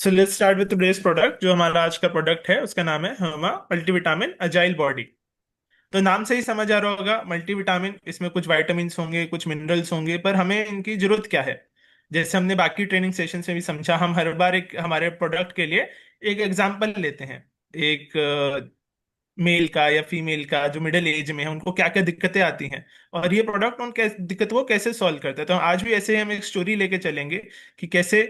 So let's start with today's product. जो हमारा आज का प्रोडक्ट है उसका नाम है हमा मल्टीविटामिन अजाइल बॉडी। तो नाम से ही समझ आ रहा होगा मल्टीविटामिन, इसमें कुछ विटामिन्स होंगे, कुछ मिनरल्स होंगे, पर हमें इनकी जरूरत क्या है। जैसे हमने बाकी ट्रेनिंग सेशन में भी समझा, हम हर बार एक हमारे प्रोडक्ट के लिए एक एग्जाम्पल लेते हैं। एक मेल का या फीमेल का जो मिडिल एज में है, उनको क्या क्या दिक्कतें आती हैं और ये प्रोडक्ट उन दिक्कतों को कैसे सॉल्व करता है। तो आज भी ऐसे ही हम एक स्टोरी लेके चलेंगे कि कैसे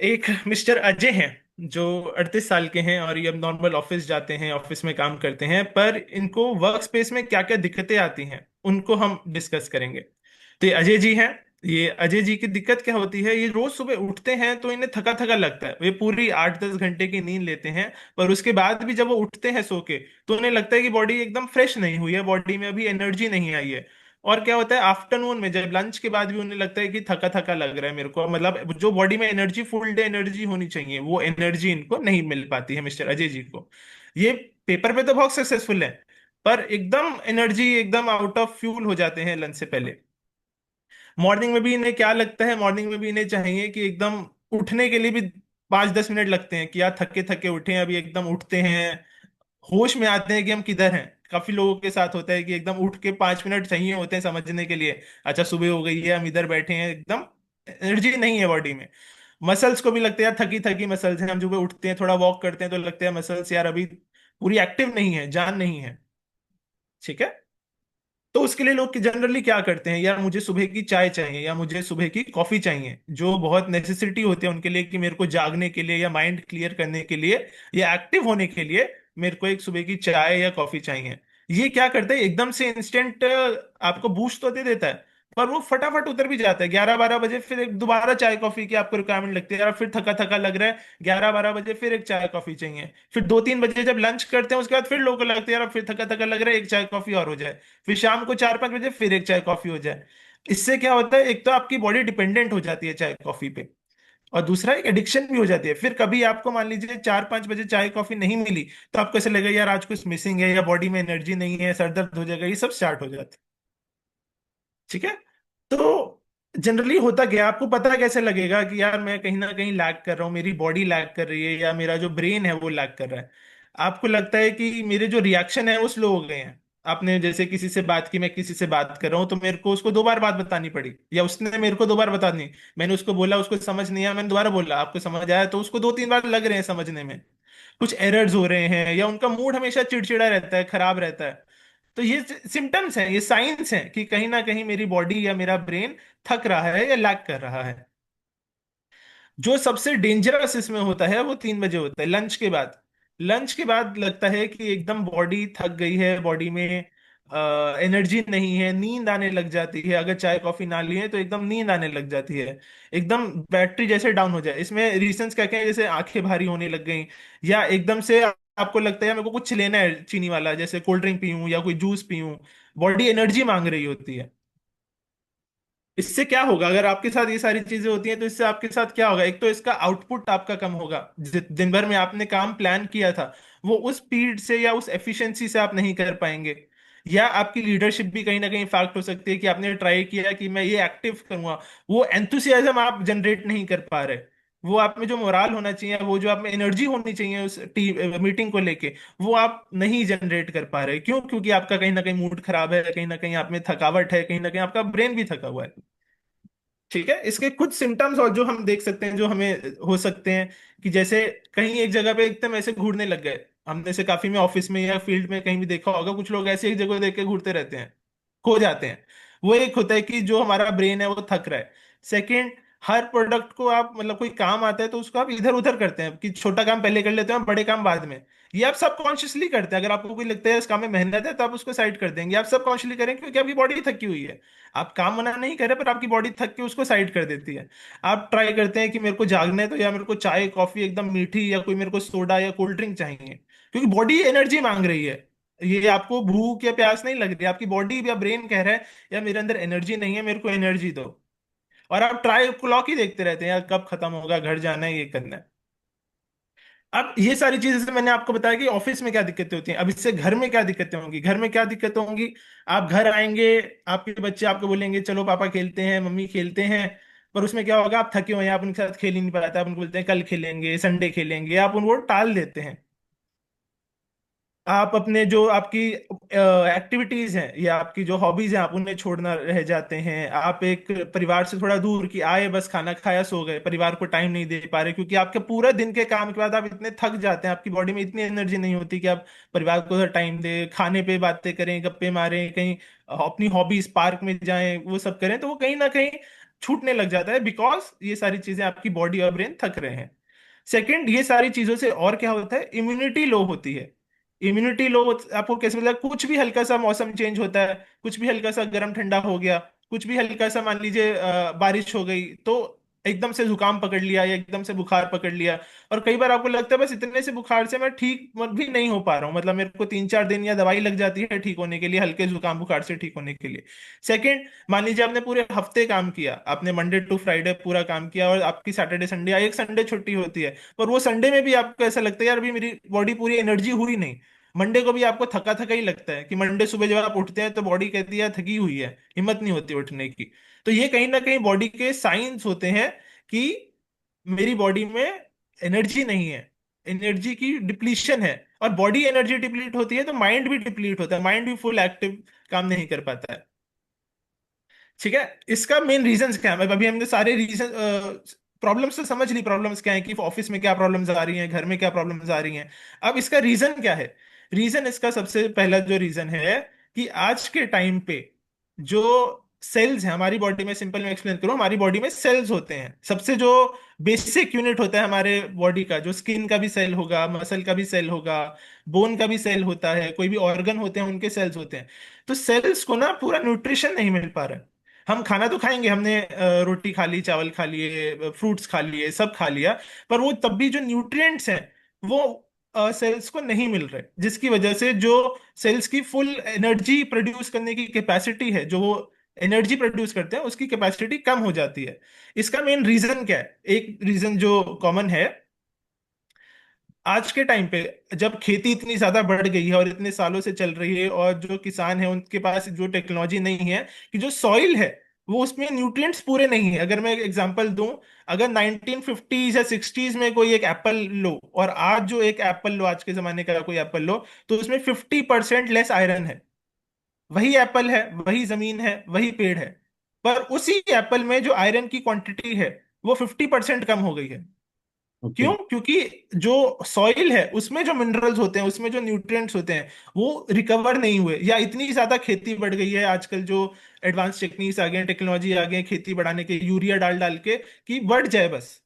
एक मिस्टर अजय हैं जो 38 साल के हैं और ये अब नॉर्मल ऑफिस जाते हैं, ऑफिस में काम करते हैं, पर इनको वर्क स्पेस में क्या क्या दिक्कतें आती हैं उनको हम डिस्कस करेंगे। तो ये अजय जी हैं। ये अजय जी की दिक्कत क्या होती है, ये रोज सुबह उठते हैं तो इन्हें थका थका लगता है। वे पूरी 8-10 घंटे की नींद लेते हैं, पर उसके बाद भी जब वो उठते हैं सो के, तो उन्हें लगता है कि बॉडी एकदम फ्रेश नहीं हुई है, बॉडी में अभी एनर्जी नहीं आई है। और क्या होता है, आफ्टरनून में जब लंच के बाद भी उन्हें लगता है कि थका थका लग रहा है मेरे को, मतलब जो बॉडी में एनर्जी, फुल डे एनर्जी होनी चाहिए, वो एनर्जी इनको नहीं मिल पाती है मिस्टर अजय जी को। ये पेपर पे तो बहुत सक्सेसफुल है, पर एकदम एनर्जी एकदम आउट ऑफ फ्यूल हो जाते हैं लंच से पहले। मॉर्निंग में भी इन्हें क्या लगता है, मॉर्निंग में भी इन्हें चाहिए कि एकदम उठने के लिए भी 5-10 मिनट लगते हैं कि यार थके थके उठे, अभी एकदम उठते हैं, होश में आते हैं कि हम किधर हैं। काफी लोगों के साथ होता है कि एकदम उठ के 5 मिनट चाहिए होते हैं समझने के लिए, अच्छा सुबह हो गई है, हम इधर बैठे हैं, एकदम एनर्जी नहीं है बॉडी में। मसल्स को भी लगता है यार थकी थकी मसल्स हैं, हम सुबह उठते हैं थोड़ा वॉक करते हैं तो लगता है मसल्स यार अभी पूरी एक्टिव नहीं है, जान नहीं है। ठीक है। तो उसके लिए लोग जनरली क्या करते हैं, यार मुझे सुबह की चाय चाहिए या मुझे सुबह की कॉफी चाहिए, जो बहुत नेसेसिटी होती है उनके लिए कि मेरे को जागने के लिए या माइंड क्लियर करने के लिए या एक्टिव होने के लिए मेरे को एक सुबह की चाय या कॉफी चाहिए। ये क्या करता है, एकदम से इंस्टेंट आपको बूस्ट तो दे देता है, पर वो फटाफट उतर भी जाता है। 11-12 बजे फिर एक दोबारा चाय कॉफी की आपको रिक्वायरमेंट लगती है, यार फिर थका थका लग रहा है, 11-12 बजे फिर एक चाय कॉफी चाहिए। फिर 2-3 बजे जब लंच करते हैं उसके बाद फिर लोगों को लगता है यार अब फिर थका थका लग रहा है, एक चाय कॉफी और हो जाए। फिर शाम को 4-5 बजे फिर एक चाय कॉफी हो जाए। इससे क्या होता है, एक तो आपकी बॉडी डिपेंडेंट हो जाती है चाय कॉफी पे, और दूसरा एक एडिक्शन भी हो जाती है। फिर कभी आपको मान लीजिए 4-5 बजे चाय कॉफी नहीं मिली तो आपको ऐसे लगेगा यार आज कुछ मिसिंग है या बॉडी में एनर्जी नहीं है, सर दर्द हो जाएगा, ये सब स्टार्ट हो जाता है। ठीक है। तो जनरली होता क्या है, आपको पता कैसे लगेगा कि यार मैं कहीं ना कहीं लैग कर रहा हूँ, मेरी बॉडी लैग कर रही है या मेरा जो ब्रेन है वो लैग कर रहा है। आपको लगता है कि मेरे जो रिएक्शन है वो स्लो हो गए हैं। आपने जैसे किसी से बात की, मैं किसी से बात कर रहा हूँ तो मेरे को उसको 2 बार बात बतानी पड़ी या उसने मेरे को 2 बार बतानी, मैंने उसको बोला उसको समझ नहीं आया, मैंने दोबारा बोला आपको समझ आया, तो उसको 2-3 बार लग रहे हैं समझने में। कुछ एरर्स हो रहे हैं या उनका मूड हमेशा चिड़चिड़ा रहता है, खराब रहता है। तो ये सिम्टम्स हैं, ये साइंस हैं कि कहीं ना कहीं मेरी बॉडी या मेरा ब्रेन थक रहा है या लैग कर रहा है। जो सबसे डेंजरस इसमें होता है वो 3 बजे होता है, लंच के बाद। लंच के बाद लगता है कि एकदम बॉडी थक गई है, बॉडी में एनर्जी नहीं है, नींद आने लग जाती है। अगर चाय कॉफी ना लिए तो एकदम नींद आने लग जाती है, एकदम बैटरी जैसे डाउन हो जाए। इसमें रीजंस क्या क्या है, जैसे आंखें भारी होने लग गई, या एकदम से आपको लगता है मेरे को कुछ लेना है चीनी वाला, जैसे कोल्ड ड्रिंक पीऊं या कोई जूस पीऊं, बॉडी एनर्जी मांग रही होती है। इससे क्या होगा, अगर आपके साथ ये सारी चीजें होती हैं तो इससे आपके साथ क्या होगा, एक तो इसका आउटपुट आपका कम होगा। दिन भर में आपने काम प्लान किया था वो उस स्पीड से या उस एफिशिएंसी से आप नहीं कर पाएंगे। या आपकी लीडरशिप भी कहीं ना कहीं इफेक्ट हो सकती है कि आपने ट्राई किया कि मैं ये एक्टिव करूंगा, वो एंथुसियाज्म आप जनरेट नहीं कर पा रहे। वो आप में जो मोराल होना चाहिए, वो जो आप में एनर्जी होनी चाहिए उस मीटिंग को लेके, वो आप नहीं जनरेट कर पा रहे। क्यों? क्योंकि आपका कहीं ना कहीं मूड खराब है, कहीं ना कहीं आप में थकावट है, कहीं ना कहीं आपका ब्रेन भी थका हुआ है। ठीक है। इसके कुछ सिम्टम्स और जो हम देख सकते हैं, जो हमें हो सकते हैं, कि जैसे कहीं एक जगह पे एकदम ऐसे घूरने लग गए। हमने से काफी में ऑफिस में या फील्ड में कहीं भी देखा होगा, कुछ लोग ऐसे एक जगह देख के घूरते रहते हैं, खो जाते हैं। वो एक होता है कि जो हमारा ब्रेन है वो थक रहा है। सेकंड, हर प्रोडक्ट को आप मतलब कोई काम आता है तो उसको आप इधर उधर करते हैं कि छोटा काम पहले कर लेते हैं बड़े काम बाद में। ये आप सबकॉन्शियसली करते हैं, अगर आपको कोई लगता है इस काम में मेहनत है तो आप उसको साइड कर देंगे, आप सबकॉन्शियसली करेंगे क्योंकि आपकी बॉडी थकी हुई है। आप काम मना नहीं कर रहे पर आपकी बॉडी थक के उसको साइड कर देती है। आप ट्राई करते हैं कि मेरे को जागना है तो या मेरे को चाय कॉफी एकदम मीठी या कोई मेरे को सोडा या कोल्ड ड्रिंक चाहिए, क्योंकि बॉडी एनर्जी मांग रही है। ये आपको भूख या प्यास नहीं लग रही, आपकी बॉडी या ब्रेन कह रहा है या मेरे अंदर एनर्जी नहीं है, मेरे को एनर्जी दो। और आप ट्राई क्लॉक ही देखते रहते हैं, यार कब खत्म होगा, घर जाना है, ये करना है। अब ये सारी चीजें से मैंने आपको बताया कि ऑफिस में क्या दिक्कतें होती हैं, अब इससे घर में क्या दिक्कतें होंगी। घर में क्या दिक्कतें होंगी, आप घर आएंगे, आपके बच्चे आपको बोलेंगे चलो पापा खेलते हैं, मम्मी खेलते हैं, पर उसमें क्या होगा, आप थके हुए हैं, आप उनके साथ खेल ही नहीं पाते, आप उनको बोलते हैं कल खेलेंगे, संडे खेलेंगे, आप उनको टाल देते हैं। आप अपने जो आपकी एक्टिविटीज हैं या आपकी जो हॉबीज हैं, आप उन्हें छोड़ना रह जाते हैं। आप एक परिवार से थोड़ा दूर, कि आए बस खाना खाया सो गए, परिवार को टाइम नहीं दे पा रहे, क्योंकि आपके पूरा दिन के काम के बाद आप इतने थक जाते हैं, आपकी बॉडी में इतनी एनर्जी नहीं होती कि आप परिवार को टाइम दे, खाने पे बातें करें, गप्पे मारें, कहीं अपनी हॉबीज पार्क में जाएं, वो सब करें, तो वो कहीं ना कहीं छूटने लग जाता है, बिकॉज ये सारी चीजें आपकी बॉडी और ब्रेन थक रहे हैं। सेकंड, ये सारी चीजों से और क्या होता है, इम्यूनिटी लो होती है। इम्यूनिटी लो आपको कैसे, मतलब कुछ भी हल्का सा मौसम चेंज होता है, कुछ भी हल्का सा गर्म ठंडा हो गया, कुछ भी हल्का सा मान लीजिए बारिश हो गई, तो एकदम से जुकाम पकड़ लिया या एकदम से बुखार पकड़ लिया। और कई बार आपको लगता है बस इतने से बुखार से मैं ठीक भी नहीं हो पा रहा हूँ, मतलब मेरे को 3-4 दिन या दवाई लग जाती है ठीक होने के लिए, हल्के जुकाम बुखार से ठीक होने के लिए। सेकंड, मान लीजिए आपने पूरे हफ्ते काम किया, आपने मंडे टू फ्राइडे पूरा काम किया, और आपकी सैटरडे संडे या एक संडे छुट्टी होती है, पर वो संडे में भी आपको ऐसा लगता है यार अभी मेरी बॉडी पूरी एनर्जी हुई नहीं। मंडे को भी आपको थका थका ही लगता है, कि मंडे सुबह जब आप उठते हैं तो बॉडी कहती है थकी हुई है, हिम्मत नहीं होती उठने की। तो ये कहीं ना कहीं बॉडी के साइंस होते हैं कि मेरी बॉडी में एनर्जी नहीं है, एनर्जी की डिप्लीशन है। और बॉडी एनर्जी डिप्लीट होती है तो माइंड भी डिप्लीट होता है, माइंड भी फुल एक्टिव काम नहीं कर पाता है। ठीक है, इसका मेन रीजंस क्या है, अभी हमने सारे रीजन प्रॉब्लम्स तो समझ ली, प्रॉब्लम्स क्या है, कि ऑफिस में क्या प्रॉब्लम्स आ रही हैं, घर में क्या प्रॉब्लम्स आ रही हैं। अब इसका रीजन क्या है। रीजन इसका सबसे पहला जो रीजन है, कि आज के टाइम पे जो सेल्स हैं हमारी बॉडी में, सिंपल में एक्सप्लेन करूं, हमारी बॉडी में सेल्स होते हैं, सबसे जो बेसिक यूनिट होता है हमारे बॉडी का, जो स्किन का भी सेल होगा, मसल का भी सेल होगा, बोन का भी सेल होता है, कोई भी ऑर्गन होते हैं उनके सेल्स होते हैं। तो सेल्स को ना पूरा न्यूट्रिशन नहीं मिल पा रहा है। हम खाना तो खाएंगे, हमने रोटी खा ली, चावल खा लिए, फ्रूट्स खा लिए, सब खा लिया, पर वो तब भी जो न्यूट्रिएंट्स हैं वो सेल्स को नहीं मिल रहे, जिसकी वजह से जो सेल्स की फुल एनर्जी प्रोड्यूस करने की कैपेसिटी है, जो वो एनर्जी प्रोड्यूस करते हैं उसकी कैपेसिटी कम हो जाती है। इसका मेन रीजन क्या है, एक रीजन जो कॉमन है, आज के टाइम पे जब खेती इतनी ज्यादा बढ़ गई है और इतने सालों से चल रही है, और जो किसान है उनके पास जो टेक्नोलॉजी नहीं है, कि जो सॉइल है वो उसमें न्यूट्रिएंट्स पूरे नहीं है। अगर मैं एक एग्जांपल दूं, अगर 1950s या 60s में कोई एक एप्पल लो, और आज जो एक एप्पल लो, आज के जमाने का कोई एप्पल लो, तो उसमें 50% लेस आयरन है। वही एप्पल है, वही जमीन है, वही पेड़ है, पर उसी एप्पल में जो आयरन की क्वांटिटी है वो 50% कम हो गई है। ओके। क्यों? क्योंकि जो सॉइल है उसमें जो मिनरल्स होते हैं, उसमें जो न्यूट्रिएंट्स होते हैं, वो रिकवर नहीं हुए, या इतनी ज्यादा खेती बढ़ गई है आजकल, जो एडवांस टेक्निक्स आ गए हैं, टेक्नोलॉजी आ गई है खेती बढ़ाने के, यूरिया डाल डाल के कि बढ़ जाए बस,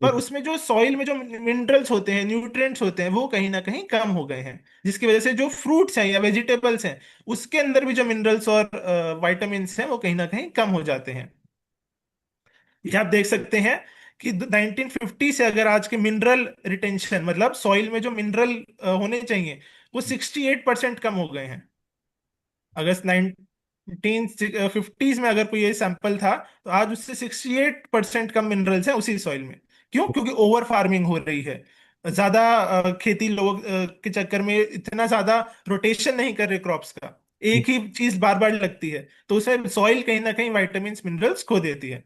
पर ओके। उसमें जो सॉइल में जो मिनरल्स होते हैं, न्यूट्रिएंट्स होते हैं, वो कहीं ना कहीं कम हो गए हैं, जिसकी वजह से जो फ्रूट्स हैं या वेजिटेबल्स हैं उसके अंदर भी जो मिनरल्स और वाइटामिन हैं वो कहीं ना कहीं कम हो जाते हैं। ये आप देख सकते हैं कि 1950 से अगर आज के मिनरल रिटेंशन, मतलब सॉइल में जो मिनरल होने चाहिए, वो 68% कम हो गए हैं। अगर 1950s में अगर कोई ये सैंपल था, तो आज उससे 68% कम मिनरल्स हैं उसी सॉइल में। क्यों? क्योंकि ओवर फार्मिंग हो रही है, ज्यादा खेती लोग के चक्कर में इतना ज्यादा रोटेशन नहीं कर रहे क्रॉप्स का, एक ही चीज बार बार लगती है, तो उसे सॉइल कहीं ना कहीं वाइटामिन मिनरल्स खो देती है।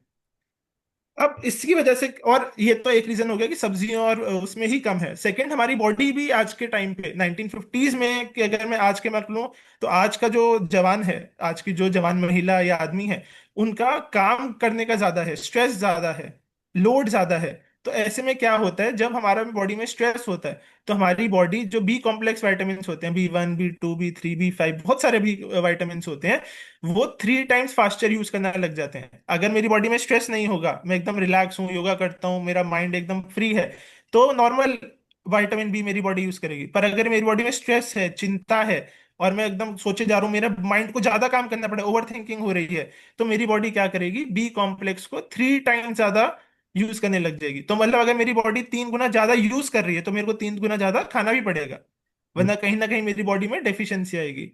अब इसकी वजह से, और ये तो एक रीजन हो गया कि सब्जियों और उसमें ही कम है। सेकंड, हमारी बॉडी भी आज के टाइम पे 1950s में, कि अगर मैं आज के मत लूं, तो आज का जो जवान है, आज की जो जवान महिला या आदमी है, उनका काम करने का ज्यादा है, स्ट्रेस ज्यादा है, लोड ज्यादा है। तो ऐसे में क्या होता है, जब हमारा बॉडी में स्ट्रेस होता है, तो हमारी बॉडी जो बी कॉम्प्लेक्स वाइटामिन होते हैं, B1 B2 B3 B5, बहुत सारे भी वाइटामिन होते हैं, वो 3 टाइम्स फास्टर यूज करना लग जाते हैं। अगर मेरी बॉडी में स्ट्रेस नहीं होगा, मैं एकदम रिलैक्स हूँ, योगा करता हूँ, मेरा माइंड एकदम फ्री है, तो नॉर्मल विटामिन बी मेरी बॉडी यूज करेगी। पर अगर मेरी बॉडी में स्ट्रेस है, चिंता है, और मैं एकदम सोचे जा रहा हूँ, मेरे माइंड को ज्यादा काम करना पड़े, ओवर थिंकिंग हो रही है, तो मेरी बॉडी क्या करेगी, बी कॉम्प्लेक्स को 3 टाइम्स ज्यादा यूज करने लग जाएगी। तो मतलब अगर मेरी बॉडी 3 गुना ज्यादा यूज कर रही है, तो मेरे को 3 गुना ज्यादा खाना भी पड़ेगा, वरना कहीं ना कहीं मेरी बॉडी में डेफिशिएंसी आएगी।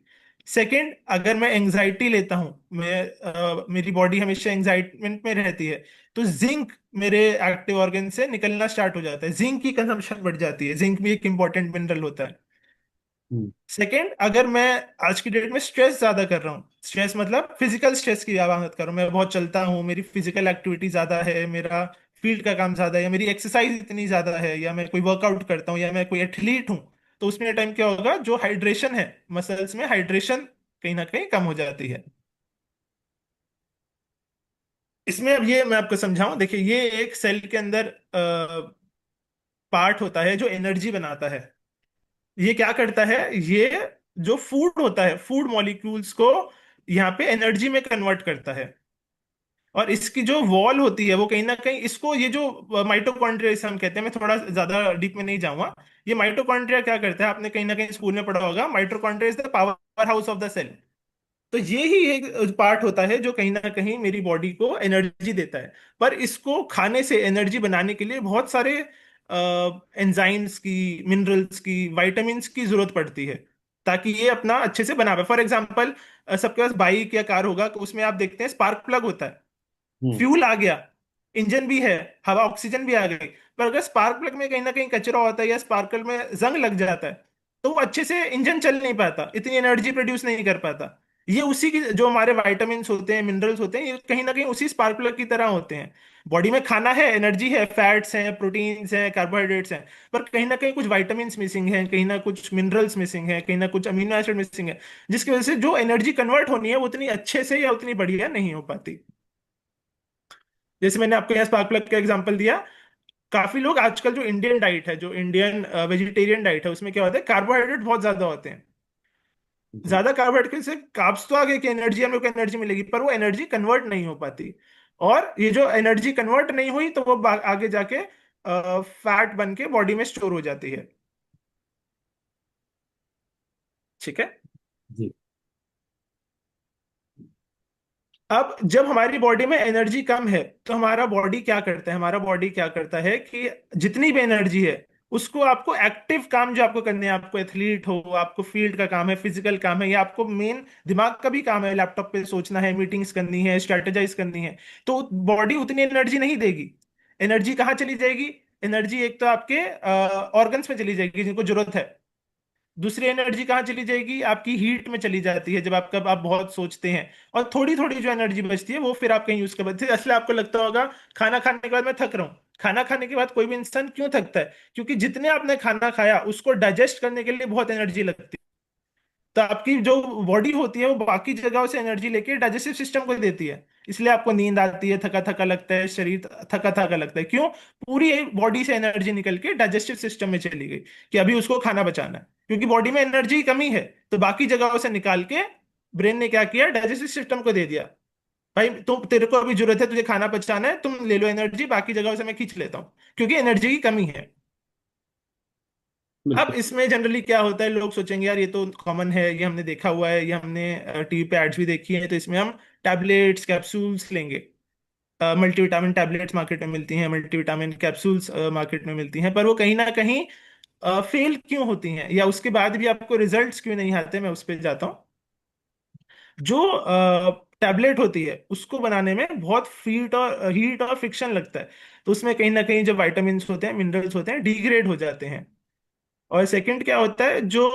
सेकंड, अगर मैं एंजाइटी लेता हूं, मेरी बॉडी हमेशा एंजाइटमेंट में रहती है, तो जिंक मेरे एक्टिव ऑर्गन से निकलना स्टार्ट हो जाता है, जिंक की कंजम्पशन बढ़ जाती है, जिंक भी एक इंपॉर्टेंट मिनरल होता है। हम्म। सेकंड, अगर मैं आज की डेट में स्ट्रेस ज्यादा कर रहा हूँ, स्ट्रेस मतलब फिजिकल स्ट्रेस की बात कर रहा हूँ, मैं बहुत चलता हूँ, मेरी फिजिकल एक्टिविटी ज्यादा है, मेरा फील्ड का काम ज्यादा है, या मेरी एक्सरसाइज इतनी ज्यादा है, या मैं कोई वर्कआउट करता हूँ, या मैं कोई एथलीट हूँ, तो उसमें टाइम क्या होगा, जो हाइड्रेशन है मसल्स में, हाइड्रेशन कहीं ना कहीं कम हो जाती है। इसमें अब ये मैं आपको समझाऊं, देखिए ये एक सेल के अंदर पार्ट होता है जो एनर्जी बनाता है। ये क्या करता है, ये जो फूड होता है, फूड मॉलिक्यूल्स को यहाँ पे एनर्जी में कन्वर्ट करता है। और इसकी जो वॉल होती है वो कहीं ना कहीं इसको, ये जो माइटोकॉन्ड्रिया इसे हम कहते हैं, मैं थोड़ा ज्यादा डीप में नहीं जाऊंगा। ये माइटोकॉन्ड्रिया क्या करता है, आपने कहीं ना कहीं स्कूल में पढ़ा होगा, mitochondria is the power house of the cell. तो ये ही एक पार्ट होता है जो कहीं ना कहीं मेरी बॉडी को एनर्जी देता है। पर इसको खाने से एनर्जी बनाने के लिए बहुत सारे एंजाइम्स की, मिनरल्स की, विटामिन्स की जरूरत पड़ती है, ताकि ये अपना अच्छे से बना पाए। फॉर एग्जाम्पल, सबके पास बाइक या कार होगा, तो उसमें आप देखते हैं स्पार्क प्लग होता है, हम्म। फ्यूल आ गया, इंजन भी है, हवा ऑक्सीजन भी आ गई। पर अगर स्पार्क प्लग में कहीं ना कहीं कचरा होता है या स्पार्कल में जंग लग जाता है, तो वो अच्छे से इंजन चल नहीं पाता, इतनी एनर्जी प्रोड्यूस नहीं कर पाता। ये उसी की, जो हमारे वाइटामिन होते हैं, मिनरल्स होते हैं, ये कहीं ना कहीं उसी स्पार्क प्लग की तरह होते हैं। बॉडी में खाना है, एनर्जी है, फैट्स हैं, प्रोटीन्स हैं, कार्बोहाइड्रेट्स हैं, पर कहीं ना कहीं कुछ वाइटामिन मिसिंग है, कहीं ना कुछ मिनरल्स मिसिंग है, कहीं ना कुछ अमीनो एसिड मिसिंग है, जिसकी वजह से जो एनर्जी कन्वर्ट होनी है वो उतनी अच्छे से या उतनी बढ़िया नहीं हो पाती। जैसे मैंने आपको यहाँ स्पार्क प्लग का एग्जांपल दिया। काफी लोग आजकल, जो इंडियन डाइट है, जो इंडियन वेजिटेरियन डाइट है, उसमें क्या होता है, कार्बोहाइड्रेट बहुत ज्यादा होते हैं। जी। ज्यादा कार्बोहाइड्रेट से कार्ब्स तो आगे की एनर्जी, हम लोग को एनर्जी मिलेगी, पर वो एनर्जी कन्वर्ट नहीं हो पाती। और ये जो एनर्जी कन्वर्ट नहीं हुई, तो वो आगे जाके फैट बन के बॉडी में स्टोर हो जाती है। ठीक है। जी। अब जब हमारी बॉडी में एनर्जी कम है, तो हमारा बॉडी क्या करता है, हमारा बॉडी क्या करता है कि जितनी भी एनर्जी है, उसको आपको एक्टिव काम जो आपको करने हैं, आपको एथलीट हो, आपको फील्ड का काम है, फिजिकल काम है, या आपको मेन दिमाग का भी काम है, लैपटॉप पे सोचना है, मीटिंग्स करनी है, स्ट्रेटेजाइज करनी है, तो बॉडी उतनी एनर्जी नहीं देगी। एनर्जी कहाँ चली जाएगी, एनर्जी एक तो आपके ऑर्गन्स में चली जाएगी जिनको जरूरत है। दूसरी एनर्जी कहाँ चली जाएगी, आपकी हीट में चली जाती है, जब आप बहुत सोचते हैं। और थोड़ी थोड़ी जो एनर्जी बचती है वो फिर आप कहीं यूज कर पाते हैं। असली आपको लगता होगा खाना खाने के बाद मैं थक रहा हूँ। खाना खाने के बाद कोई भी इंसान क्यों थकता है, क्योंकि जितने आपने खाना खाया उसको डाइजेस्ट करने के लिए बहुत एनर्जी लगती है। तो आपकी जो बॉडी होती है वो बाकी जगहों से एनर्जी लेके डाइजेस्टिव सिस्टम को देती है। इसलिए आपको नींद आती है, थका थका लगता है, शरीर थका थका लगता है। क्यों, पूरी बॉडी से एनर्जी निकल के डाइजेस्टिव सिस्टम में चली गई, कि अभी उसको खाना बचाना है, क्योंकि बॉडी में एनर्जी की कमी है। तो बाकी जगहों से निकाल के ब्रेन ने क्या किया, डाइजेस्टिव सिस्टम को दे दिया, भाई तुम, तेरे को अभी जरूरत है, तुझे खाना पचाना है, तुम ले लो एनर्जी, बाकी जगहों से मैं खींच लेता हूँ, क्योंकि एनर्जी की कमी है। अब बिल्कुल। इसमें जनरली क्या होता है, लोग सोचेंगे यार ये तो कॉमन है, ये हमने देखा हुआ है, ये हमने टीवी पे एड्स भी देखी है, तो इसमें हम टैबलेट्स कैप्सूल्स लेंगे। मल्टीविटामिन टैबलेट्स मार्केट में मिलती हैं, मल्टीविटामिन कैप्सूल्स मार्केट में मिलती हैं, पर वो कहीं ना कहीं फेल क्यों होती हैं, या उसके बाद भी आपको रिजल्ट्स क्यों नहीं आते, मैं उस पर जाता हूँ। जो टैबलेट होती है उसको बनाने में बहुत हीट और फ्रिक्शन लगता है। तो उसमें कहीं ना कहीं जो विटामिन होते हैं, मिनरल्स होते हैं, डिग्रेड हो जाते हैं। और सेकंड क्या होता है, जो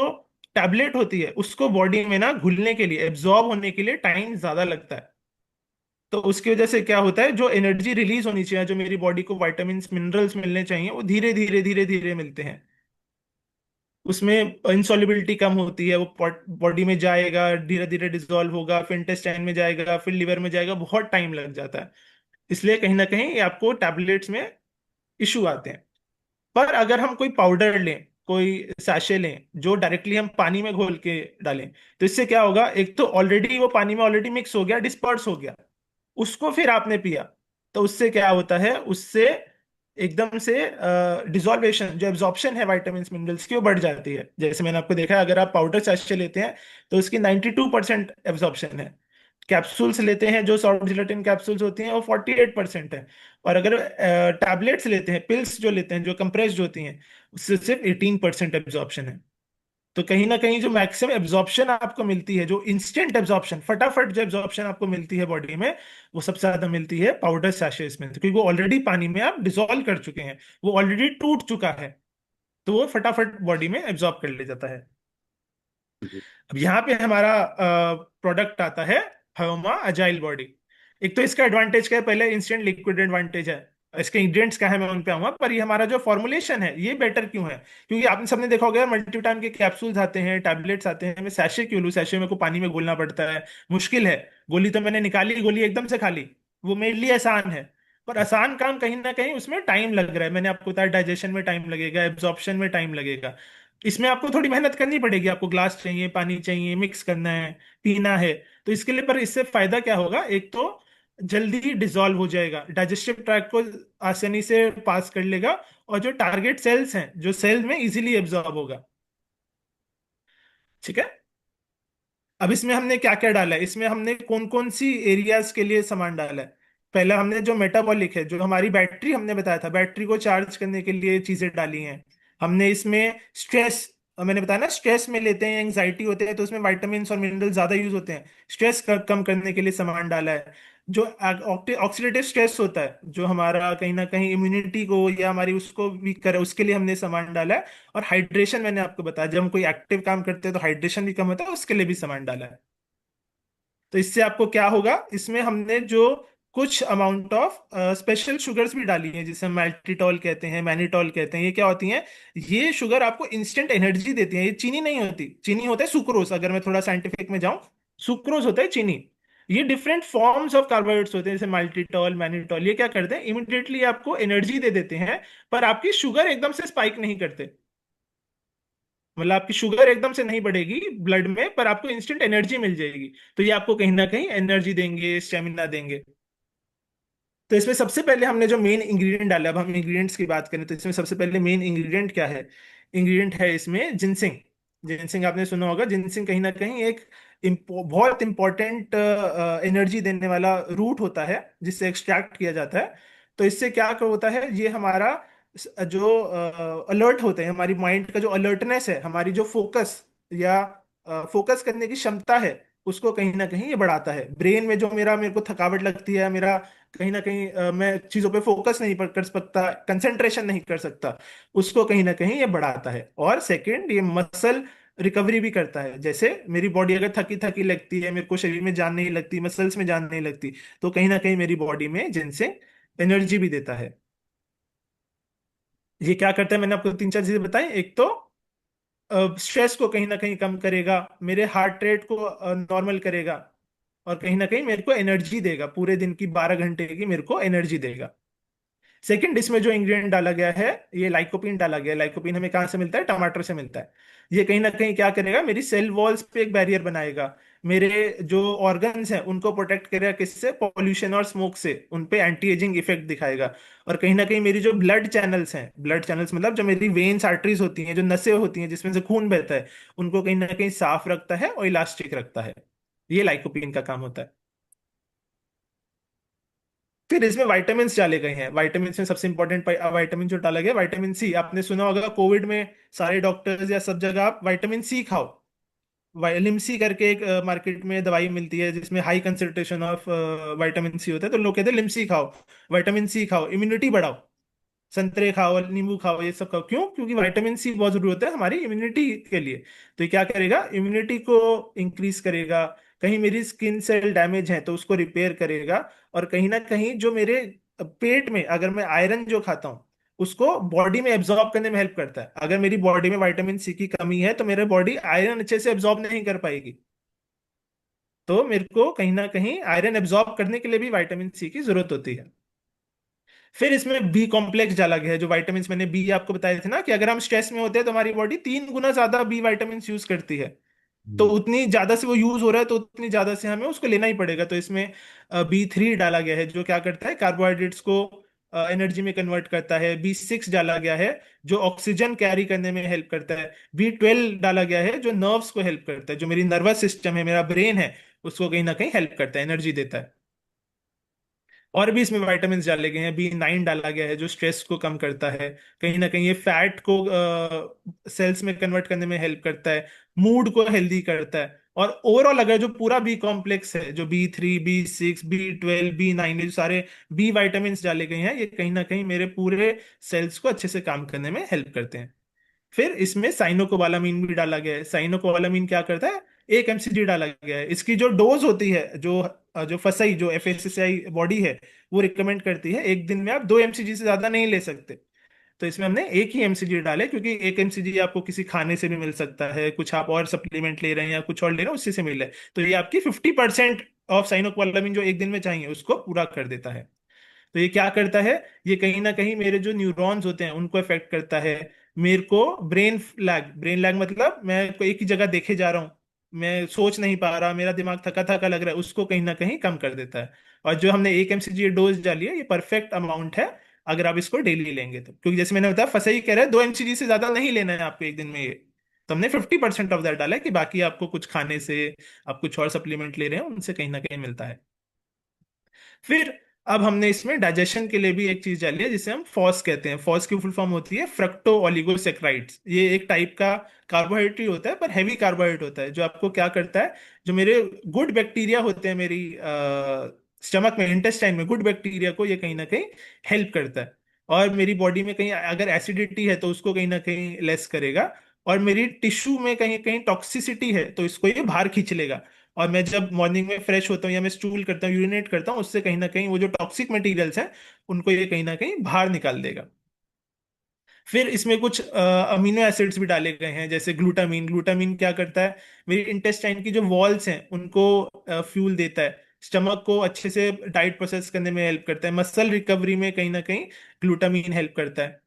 टैबलेट होती है उसको बॉडी में ना घुलने के लिए, एब्जॉर्ब होने के लिए टाइम ज्यादा लगता है। तो उसकी वजह से क्या होता है, जो एनर्जी रिलीज होनी चाहिए, जो मेरी बॉडी को विटामिन मिनरल्स मिलने चाहिए, वो धीरे धीरे धीरे धीरे मिलते हैं। उसमें इंसॉल्युबिलिटी कम होती है, वो बॉडी में जाएगा, धीरे धीरे डिसॉल्व होगा, फिर इंटेस्टाइन में जाएगा, फिर लिवर में जाएगा, बहुत टाइम लग जाता है। इसलिए कहीं ना कहीं ये आपको टैबलेट्स में इशू आते हैं। पर अगर हम कोई पाउडर लें, कोई सैशे लें, जो डायरेक्टली हम पानी में घोल के डालें, तो इससे क्या होगा, एक तो ऑलरेडी वो पानी में ऑलरेडी मिक्स हो गया, डिस्पर्स हो गया, उसको फिर आपने पिया, तो उससे क्या होता है, उससे एकदम से डिसॉल्वेशन, जो एब्जॉर्प्शन है विटामिन मिनरल्स की, वो बढ़ जाती है। जैसे मैंने आपको देखा है, अगर आप पाउडर सैशे लेते हैं तो उसकी 92% एब्जॉर्प्शन है। कैप्सूल्स लेते हैं, जो सॉल्ट जिलेटिन कैप्सूल्स होती हैं, वो 48% है। और अगर टैबलेट्स लेते हैं, पिल्स जो लेते हैं, जो कंप्रेस्ड होती हैं, उससे सिर्फ 18% एब्जॉर्प्शन है। तो कहीं ना कहीं जो मैक्सिमम एब्जॉर्प्शन आपको मिलती है, जो इंस्टेंट एब्जॉर्प्शन, फटाफट जो एब्जॉर्प्शन आपको मिलती है बॉडी में, वो सबसे ज्यादा मिलती है पाउडर सैशेस में, क्योंकि वो ऑलरेडी पानी में आप डिसॉल्व कर चुके हैं, वो ऑलरेडी टूट चुका है, तो वो फटाफट बॉडी में एब्जॉर्ब कर ले जाता है। जी। अब यहाँ पे हमारा प्रोडक्ट आता है हयोमा अजाइल बॉडी। एक तो इसका एडवांटेज क्या है, पहले इंस्टेंट लिक्विड एडवांटेज है। इसके इंग्रेडिएंट्स क्या है मैं उन पे आऊंगा, पर ये हमारा जो फॉर्मुलेशन है ये बेटर क्यों है? क्योंकि आपने सबने देखा होगा मल्टीविटामिन के कैप्सूल्स आते हैं, टैबलेट्स आते हैं, मैं सैशे क्यों लूं? सैशे में को पानी में घोलना पड़ता है, मुश्किल है। गोली तो मैंने निकाली, गोली एकदम से खा ली, वो मेरे लिए आसान है। पर आसान काम कहीं ना कहीं उसमें टाइम लग रहा है, मैंने आपको बताया डाइजेशन में टाइम लगेगा, एब्जॉर्प्शन में टाइम लगेगा। इसमें आपको थोड़ी मेहनत करनी पड़ेगी, आपको ग्लास चाहिए, पानी चाहिए, मिक्स करना है, पीना है। तो इसके लिए, पर इससे फायदा क्या होगा, एक तो जल्दी डिसॉल्व हो जाएगा, डाइजेस्टिव ट्रैक्ट को आसानी से पास कर लेगा, और जो टारगेट सेल्स हैं जो सेल में इजीली एब्जॉर्ब होगा। ठीक है। अब इसमें हमने क्या क्या डाला है, इसमें हमने कौन कौन सी एरियाज के लिए सामान डाला है? पहला हमने जो मेटाबॉलिक है, जो हमारी बैटरी, हमने बताया था बैटरी को चार्ज करने के लिए चीजें डाली हैं। हमने इसमें स्ट्रेस, मैंने बताया ना, स्ट्रेस में लेते हैं, एंग्जाइटी होते हैं तो उसमें विटामिन और मिनरल ज्यादा यूज होते हैं, स्ट्रेस कम करने के लिए सामान डाला है। जो ऑक्सीडेटिव स्ट्रेस होता है, जो हमारा कहीं ना कहीं इम्यूनिटी को या हमारी उसको वीक करे, उसके लिए हमने सामान डाला है। और हाइड्रेशन मैंने आपको बताया, जब हम कोई एक्टिव काम करते हैं तो हाइड्रेशन भी कम होता है, उसके लिए भी सामान डाला है। तो इससे आपको क्या होगा, इसमें हमने जो कुछ अमाउंट ऑफ स्पेशल शुगर्स भी डाली हैं, जिसे हम मैल्टिटॉल कहते हैं, मैनिटॉल कहते हैं। ये क्या होती हैं? ये शुगर आपको इंस्टेंट एनर्जी देती है। ये चीनी नहीं होती, चीनी होता है सुक्रोज, अगर मैं थोड़ा साइंटिफिक में जाऊं, सुक्रोज होता है चीनी। ये डिफरेंट फॉर्म्स ऑफ कार्बोहाइड्रेट्स होते हैं, जैसे माल्टिटॉल, मैनिटॉल, ये क्या करते हैं, इमिडिएटली आपको एनर्जी दे देते हैं, पर आपकी शुगर एकदम से स्पाइक नहीं करते। मतलब आपकी शुगर एकदम से नहीं बढ़ेगी ब्लड में, पर आपको इंस्टेंट एनर्जी मिल जाएगी। तो ये आपको कहीं ना कहीं एनर्जी देंगे, स्टेमिना देंगे। तो इसमें सबसे पहले हमने जो मेन इंग्रेडिएंट डाला, अब हम इंग्रेडिएंट्स की बात करें तो इसमें सबसे पहले मेन इंग्रेडिएंट क्या है? इंग्रेडिएंट है इसमें जिनसिंग। जिनसिंग आपने सुना होगा, जिनसिंग कहीं ना कहीं एक बहुत इंपॉर्टेंट एनर्जी देने वाला रूट होता है, जिससे एक्सट्रैक्ट किया जाता है। तो इससे क्या होता है, ये हमारा जो अलर्ट होते हैं, हमारी माइंड का जो अलर्टनेस है, हमारी जो फोकस या फोकस करने की क्षमता है, उसको कहीं ना कहीं ये बढ़ाता है। ब्रेन में जो मेरे को थकावट लगती है, मेरा कहीं ना कहीं मैं चीजों पे फोकस नहीं कर सकता, कंसंट्रेशन नहीं कर सकता, उसको कहीं ना कहीं ये बढ़ाता है। और सेकंड, ये मसल रिकवरी भी करता है। जैसे मेरी बॉडी अगर थकी थकी लगती है, मेरे को शरीर में जान नहीं लगती, मसल्स में जान नहीं लगती, तो कहीं ना कहीं मेरी बॉडी में जिनसे एनर्जी भी देता है। ये क्या करता है, मैंने आपको तीन चार चीजें बताई। एक तो स्ट्रेस को कहीं ना कहीं कम करेगा, मेरे हार्ट रेट को नॉर्मल करेगा, और कहीं ना कहीं मेरे को एनर्जी देगा, पूरे दिन की 12 घंटे की मेरे को एनर्जी देगा। सेकंड, इसमें जो इंग्रेडिएंट डाला गया है, ये लाइकोपिन डाला गया है। लाइकोपिन हमें कहाँ से मिलता है? टमाटर से मिलता है। ये कहीं ना कहीं क्या करेगा, मेरी सेल वॉल्स पे एक बैरियर बनाएगा, मेरे जो ऑर्गन्स हैं उनको प्रोटेक्ट करेगा, किससे? पॉल्यूशन और स्मोक से, उन पे एंटी एजिंग इफेक्ट दिखाएगा। और कहीं ना कहीं मेरी जो ब्लड चैनल्स हैं, ब्लड चैनल्स मतलब जो मेरी वेन्स आर्टरीज होती हैं, जो नसें होती हैं जिसमें से खून बहता है, उनको कहीं ना कहीं साफ रखता है और इलास्टिक रखता है। ये लाइकोपिन का काम होता है। फिर इसमें विटामिन डाले गए हैं। विटामिन में सबसे इंपॉर्टेंट विटामिन जो डाला गया, विटामिन सी, आपने सुना होगा कोविड में सारे डॉक्टर्स या सब जगह आप विटामिन सी खाओ। लिमसी करके एक मार्केट में दवाई मिलती है जिसमें high concentration of vitamin C होता है, तो लोग कहते हैं लिमसी खाओ, विटामिन सी खाओ, इम्यूनिटी बढ़ाओ, संतरे खाओ, नींबू खाओ, ये सब खाओ। क्यों? क्योंकि विटामिन सी बहुत जरूरी होता है हमारी इम्यूनिटी के लिए। तो ये क्या करेगा, इम्यूनिटी को इंक्रीज करेगा, कहीं मेरी स्किन सेल डैमेज है तो उसको रिपेयर करेगा, और कहीं ना कहीं जो मेरे पेट में अगर मैं आयरन जो खाता हूँ, उसको बॉडी में एब्जॉर्ब करने में हेल्प करता है। अगर मेरी बॉडी में विटामिन सी की कमी है तो मेरे बॉडी आयरन अच्छे से एब्जॉर्ब नहीं कर पाएगी। तो मेरे को कहीं ना कहीं आयरन एब्जॉर्ब करने के लिए भी विटामिन सी की जरूरत होती है। फिर इसमें बी कॉम्प्लेक्स डाला गया है। जो विटामिन मैंने बी आपको बताए थे ना, कि अगर हम स्ट्रेस में होते हैं तो हमारी बॉडी 3 गुना ज्यादा बी विटामिन यूज करती है। तो हम्म। उतनी ज्यादा से वो यूज हो रहा है तो उतनी ज्यादा से हमें उसको लेना ही पड़ेगा। तो इसमें B3 डाला गया है, जो क्या करता है, कार्बोहाइड्रेट्स को एनर्जी में कन्वर्ट करता है। B6 डाला गया है, जो ऑक्सीजन कैरी करने में हेल्प करता है। B12 डाला गया है, जो नर्व्स को हेल्प करता है, जो मेरी नर्वस सिस्टम है, मेरा ब्रेन है, उसको कहीं ना कहीं हेल्प करता है, एनर्जी देता है। और भी इसमें विटामिन डाले गए हैं। B9 डाला गया है, जो स्ट्रेस को कम करता है, कहीं ना कहीं ये फैट को सेल्स में कन्वर्ट करने में हेल्प करता है, मूड को हेल्दी करता है। और ओवरऑल अगर जो पूरा बी कॉम्प्लेक्स है, जो B3, B6, B12, B9, ये जो सारे बी विटामिन डाले गए हैं, ये कहीं ना कहीं मेरे पूरे सेल्स को अच्छे से काम करने में हेल्प करते हैं। फिर इसमें साइनोकोबालामीन भी डाला गया है। साइनोकोबालामीन क्या करता है, 1 mcg डाला गया है। इसकी जो डोज होती है, जो जो फसाई जो एफएसएसआई बॉडी है वो रिकमेंड करती है, एक दिन में आप 2 mcg से ज्यादा नहीं ले सकते। तो इसमें हमने एक ही एमसीजी डाले, क्योंकि एक एमसीजी आपको किसी खाने से भी मिल सकता है, कुछ आप और सप्लीमेंट ले रहे हैं या कुछ और ले रहे हैं उससे से मिल रहा है, तो ये आपकी 50% ऑफ साइनोकोबालामिन जो एक दिन में चाहिए उसको पूरा कर देता है। तो ये क्या करता है, ये कहीं ना कहीं मेरे जो न्यूरॉन्स होते हैं उनको अफेक्ट करता है। मेरे को ब्रेन लैग मतलब मैं कोई एक ही जगह देखे जा रहा हूँ, मैं सोच नहीं पा रहा, मेरा दिमाग थका थका लग रहा है, उसको कहीं ना कहीं कम कर देता है। और जो हमने 1 mcg डोज डाली है, ये परफेक्ट अमाउंट है अगर आप इसको डेली लेंगे तो। क्योंकि जैसे मैंने बताया, फसई कह रहा है 2 mcg से ज्यादा नहीं लेना है आपको एक दिन में ये। तो हमने 50% ऑफ दैट डाला है, कि बाकी आपको कुछ खाने से, आप कुछ और सप्लीमेंट ले रहे हैं उनसे कहीं ना कहीं मिलता है। फिर अब हमने इसमें डाइजेशन के लिए भी एक चीज डाली है जिसे हम फॉस कहते हैं। फॉस की फुल फॉर्म होती है फ्रक्टो ओलिगोसेक्राइड्स। ये एक टाइप का कार्बोहाइड्रेट होता है, पर हैवी कार्बोहाइड्रेट होता है, जो आपको क्या करता है, जो मेरे गुड बैक्टीरिया होते हैं मेरी स्टमक में, इंटेस्टाइन में गुड बैक्टीरिया को ये कहीं ना कहीं हेल्प करता है। और मेरी बॉडी में कहीं अगर एसिडिटी है तो उसको कहीं ना कहीं लेस करेगा। और मेरी टिश्यू में कहीं कहीं टॉक्सिसिटी है तो इसको ये बाहर खींच लेगा। और मैं जब मॉर्निंग में फ्रेश होता हूँ या मैं स्टूल करता हूँ, यूरिनेट करता हूँ, उससे कहीं ना कहीं वो जो टॉक्सिक मटेरियल्स हैं उनको ये कहीं ना कहीं बाहर निकाल देगा। फिर इसमें कुछ अमीनो एसिड्स भी डाले गए हैं, जैसे ग्लूटामीन। ग्लूटामीन क्या करता है, मेरी इंटेस्टाइन की जो वॉल्स हैं उनको फ्यूल देता है, स्टमक को अच्छे से डाइट प्रोसेस करने में हेल्प करता है, मसल रिकवरी में कहीं ना कहीं ग्लूटामीन हेल्प करता है।